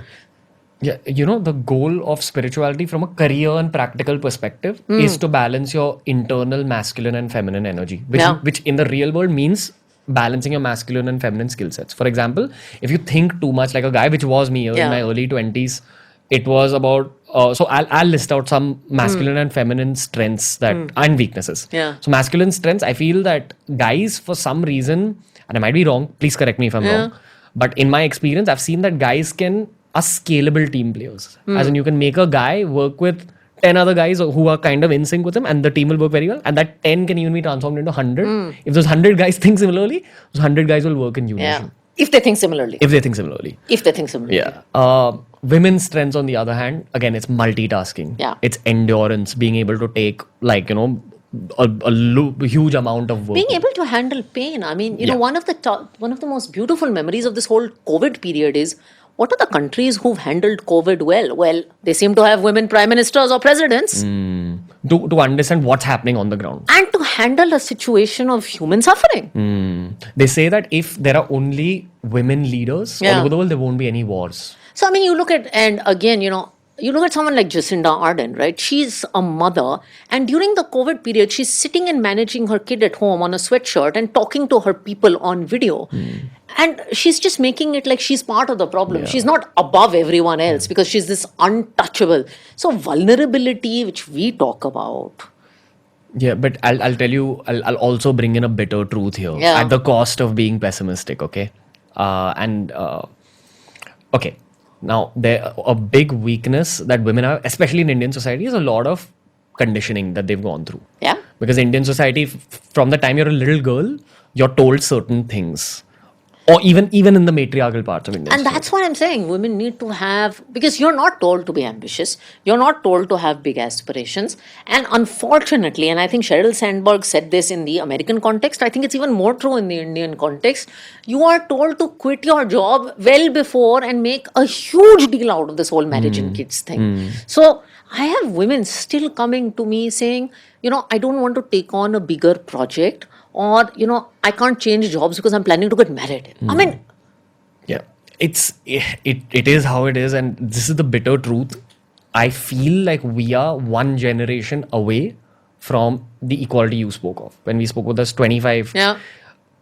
Yeah, the goal of spirituality from a career and practical perspective is to balance your internal masculine and feminine energy, which in the real world means balancing your masculine and feminine skill sets. For example, if you think too much like a guy, which was me in Yeah. my early 20s, it was about so I'll list out some masculine and feminine strengths that and weaknesses. Yeah. So masculine strengths, I feel that guys for some reason, and I might be wrong, please correct me if I'm wrong, but in my experience, I've seen that guys are scalable team players. As in, you can make a guy work with 10 other guys who are kind of in sync with him, and the team will work very well. And that 10 can even be transformed into 100. If those 100 guys think similarly, those 100 guys will work in unison. Yeah. If they think similarly. If they think similarly. If they think similarly. Yeah. Women's strengths, on the other hand, again, it's multitasking. Yeah. It's endurance, being able to take, like, you know, a huge amount of work. Being able to handle pain. I mean, you know, Yeah. one of the most beautiful memories of this whole COVID period is what are the countries who've handled COVID well? Well, they seem to have women prime ministers or presidents. To understand what's happening on the ground. And to handle a situation of human suffering. They say that if there are only women leaders all Yeah. over the world, there won't be any wars. So, I mean, you look at, and again, you know, you look at someone like Jacinda Ardern, right? She's a mother, and during the COVID period, she's sitting and managing her kid at home on a sweatshirt and talking to her people on video. And she's just making it like she's part of the problem. She's not above everyone else because she's this untouchable. So, vulnerability, which we talk about. Yeah, but I'll tell you, I'll also bring in a bitter truth here Yeah. at the cost of being pessimistic, okay? Okay, now a big weakness that women have, especially in Indian society, is a lot of conditioning that they've gone through. Yeah. Because Indian society, from the time you're a little girl, you're told certain things. Or even in the matriarchal parts of India. And that's what I'm saying. Women need to have, because you're not told to be ambitious. You're not told to have big aspirations. And unfortunately, and I think Sheryl Sandberg said this in the American context, I think it's even more true in the Indian context. You are told to quit your job well before and make a huge deal out of this whole marriage and kids thing. So I have women still coming to me saying, you know, I don't want to take on a bigger project, or, you know, I can't change jobs because I'm planning to get married. I mean, Yeah, it is how it is, and this is the bitter truth. I feel like we are one generation away from the equality you spoke of when we spoke with us 25. yeah.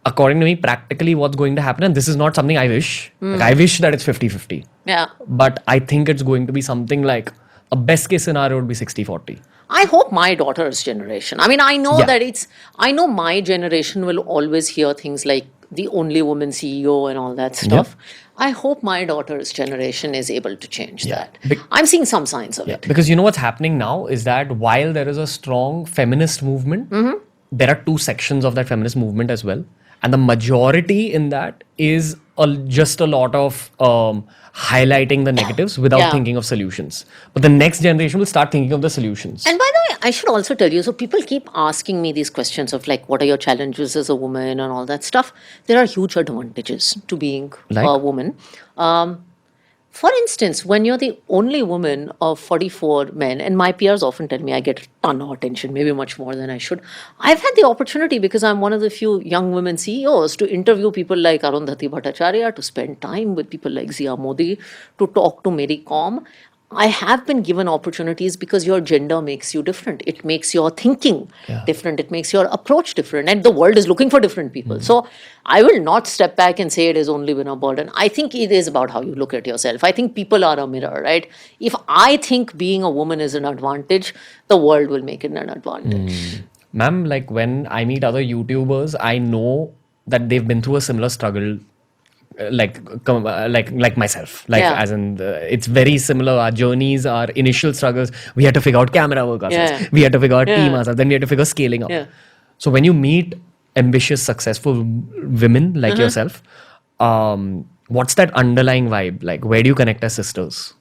According to me, practically what's going to happen, and this is not something I wish. Like, I wish that it's 50-50. Yeah. But I think it's going to be something like a best case scenario would be 60-40. I hope my daughter's generation. I mean, I know Yeah. that I know my generation will always hear things like the only woman CEO and all that stuff. I hope my daughter's generation is able to change Yeah. that. Bec- I'm seeing some signs of Yeah, it. because you know what's happening now is that while there is a strong feminist movement, there are two sections of that feminist movement as well. And the majority in that is just a lot of highlighting the negatives without Yeah. thinking of solutions. But the next generation will start thinking of the solutions. And by the way, I should also tell you, so people keep asking me these questions of like, what are your challenges as a woman and all that stuff. There are huge advantages to being Like? a woman. For instance, when you're the only woman of 44 men, and my peers often tell me I get a ton of attention, maybe much more than I should. I've had the opportunity, because I'm one of the few young women CEOs, to interview people like Arundhati Bhattacharya, to spend time with people like Zia Modi, to talk to Mary Com. I have been given opportunities because your gender makes you different. It makes your thinking different. It makes your approach different. And the world is looking for different people. So I will not step back and say it has only been a burden. I think it is about how you look at yourself. I think people are a mirror, right? If I think being a woman is an advantage, the world will make it an advantage. Ma'am, like when I meet other YouTubers, I know that they've been through a similar struggle. Like myself, like Yeah. as in it's very similar. Our journeys, our initial struggles. We had to figure out camera work ourselves. Yeah. We had to figure out Yeah. team ourselves. Then we had to figure scaling up. Yeah. So when you meet ambitious, successful women like Uh-huh. yourself, what's that underlying vibe? Like, where do you connect as sisters?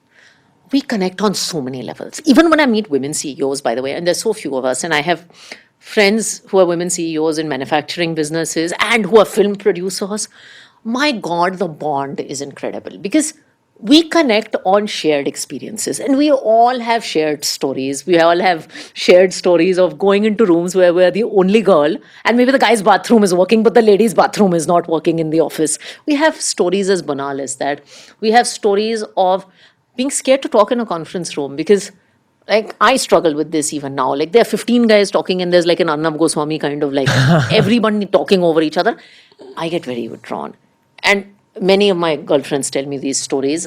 We connect on so many levels. Even when I meet women CEOs, by the way, and there's so few of us, and I have friends who are women CEOs in manufacturing businesses and who are film producers. My God, the bond is incredible because we connect on shared experiences, and we all have shared stories. We all have shared stories of going into rooms where we're the only girl, and maybe the guy's bathroom is working, but the lady's bathroom is not working in the office. We have stories as banal as that. We have stories of being scared to talk in a conference room because Like, I struggle with this even now. Like, there are 15 guys talking, and there's like an Arnab Goswami kind of like everybody talking over each other. I get very withdrawn. And many of my girlfriends tell me these stories.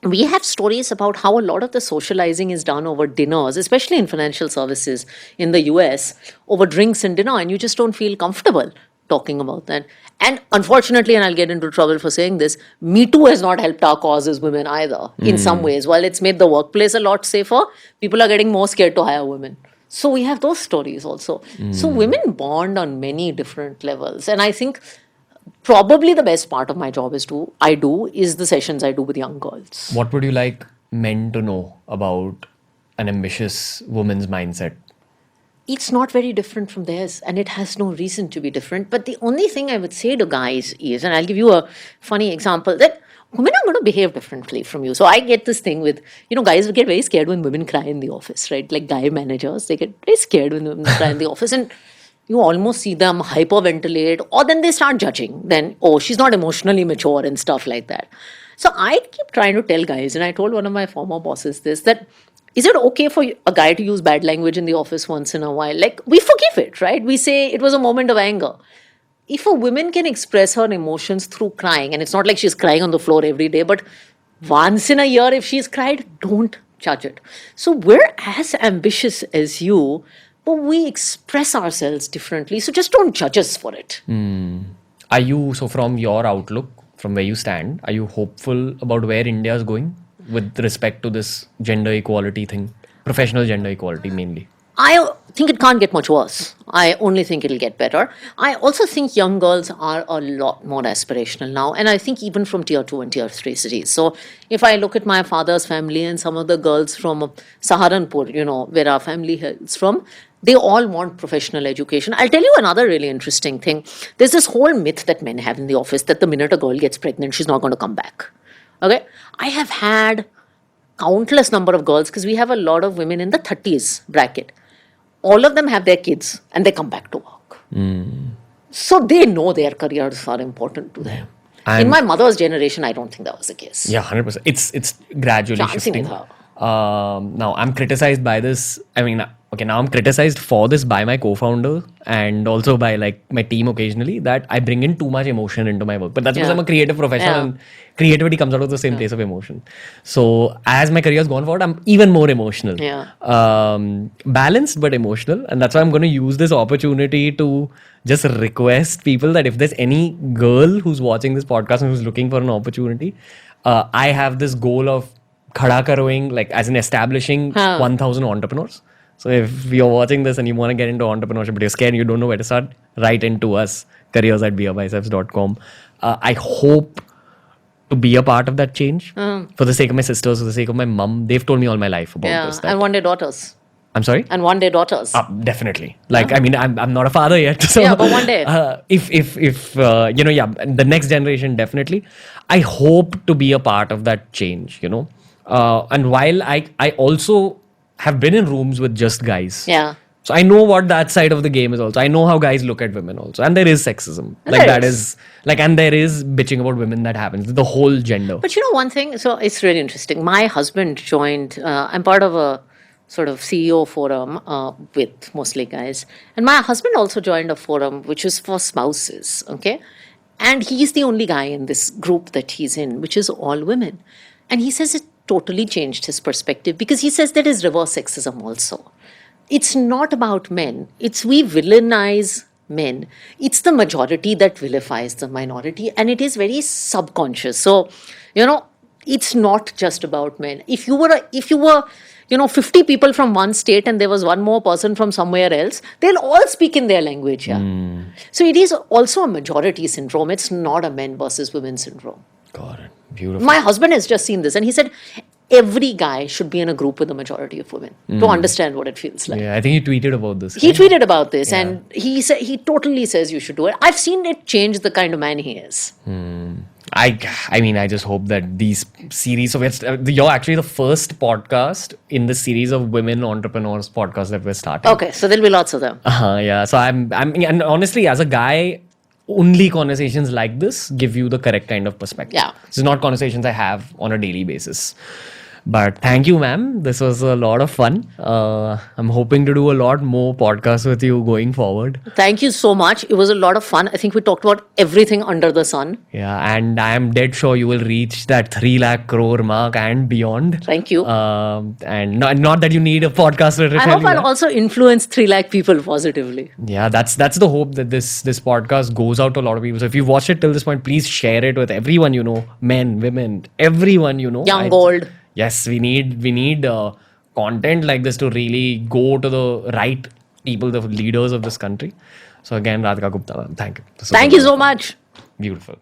We have stories about how a lot of the socializing is done over dinners, especially in financial services in the US, over drinks and dinner, and you just don't feel comfortable talking about that. And unfortunately, and I'll get into trouble for saying this, Me Too has not helped our cause as women either, in some ways. While it's made the workplace a lot safer, people are getting more scared to hire women. So we have those stories also. So women bond on many different levels. And I think probably the best part of my job is the sessions I do with young girls. What would you like men to know about an ambitious woman's mindset? It's not very different from theirs, and it has no reason to be different. But the only thing I would say to guys is, and I'll give you a funny example, that women are going to behave differently from you. So I get this thing with, guys get very scared when women cry in the office, right? Like guy managers, they get very scared when women cry in the office, and you almost see them hyperventilate, or then they start judging. Then, oh, she's not emotionally mature and stuff like that. So I keep trying to tell guys, and I told one of my former bosses this, that is it okay for a guy to use bad language in the office once in a while? Like, we forgive it, right? We say it was a moment of anger. If a woman can express her emotions through crying, and it's not like she's crying on the floor every day, but once in a year, if she's cried, don't judge it. So we're as ambitious as you, but we express ourselves differently. So just don't judge us for it. Are you, so from your outlook, from where you stand, are you hopeful about where India is going with respect to this gender equality thing? Professional gender equality mainly. I think it can't get much worse. I only think it'll get better. I also think young girls are a lot more aspirational now, and I think even from tier 2 and tier 3 cities. So if I look at my father's family and some of the girls from Saharanpur, where our family is from, they all want professional education. I'll tell you another really interesting thing. There's this whole myth that men have in the office that the minute a girl gets pregnant, she's not going to come back. Okay? I have had countless number of girls, because we have a lot of women in the 30s bracket. All of them have their kids and they come back to work. So they know their careers are important to them. In my mother's generation, I don't think that was the case. Yeah, 100%. It's gradually Chancing shifting. with her. Now I'm criticized by this. I mean, okay, now I'm criticized for this by my co-founder and also by like my team occasionally, that I bring in too much emotion into my work. But that's because I'm a creative professional and creativity comes out of the same place of emotion. So as my career has gone forward, I'm even more emotional. Balanced but emotional. And that's why I'm going to use this opportunity to just request people that if there's any girl who's watching this podcast and who's looking for an opportunity, I have this goal of khada karoing, like as in establishing 1,000 entrepreneurs. So if you're watching this and you want to get into entrepreneurship, but you're scared and you don't know where to start, write into us, careers@beerbiceps.com. I hope to be a part of that change for the sake of my sisters, for the sake of my mum. They've told me all my life about this. And one day daughters. I'm sorry? And one day daughters. Definitely. Like, I mean, I'm not a father yet. So, yeah, but one day. If the next generation, definitely. I hope to be a part of that change, and while I also have been in rooms with just guys. Yeah. So I know what that side of the game is also. I know how guys look at women also. And there is sexism. And there is bitching about women that happens. The whole gender. But one thing, so it's really interesting. My husband joined, I'm part of a sort of CEO forum with mostly guys. And my husband also joined a forum which is for spouses, okay? And he's the only guy in this group that he's in, which is all women. And he says it totally changed his perspective, because he says there is reverse sexism also. It's not about men. It's we villainize men. It's the majority that vilifies the minority, and it is very subconscious. So, it's not just about men. If you were 50 people from one state and there was one more person from somewhere else, they'll all speak in their language. Yeah. So it is also a majority syndrome. It's not a men versus women syndrome. Got it. Beautiful. My husband has just seen this, and he said every guy should be in a group with a majority of women to understand what it feels like. Yeah, I think he tweeted about this. He tweeted about this, and he totally says you should do it. I've seen it change the kind of man he is. I mean, I just hope that these series. So you're actually the first podcast in the series of women entrepreneurs podcast that we're starting. Okay, so there'll be lots of them. Yeah. So and honestly, as a guy, only conversations like this give you the correct kind of perspective. Yeah. This is not conversations I have on a daily basis. But thank you, ma'am. This was a lot of fun. I'm hoping to do a lot more podcasts with you going forward. Thank you so much. It was a lot of fun. I think we talked about everything under the sun. Yeah, and I am dead sure you will reach that 3 lakh crore mark and beyond. Thank you. And not that you need a podcaster to I tell hope you I'll that. also influence 3 lakh people positively. Yeah, that's the hope, that this podcast goes out to a lot of people. So if you've watched it till this point, please share it with everyone you know, men, women, everyone you know. Young, old. Yes, we need content like this to really go to the right people, the leaders of this country. So again, Radhika Gupta, ma'am, thank you. This was Thank a you lot so of fun. much. Beautiful.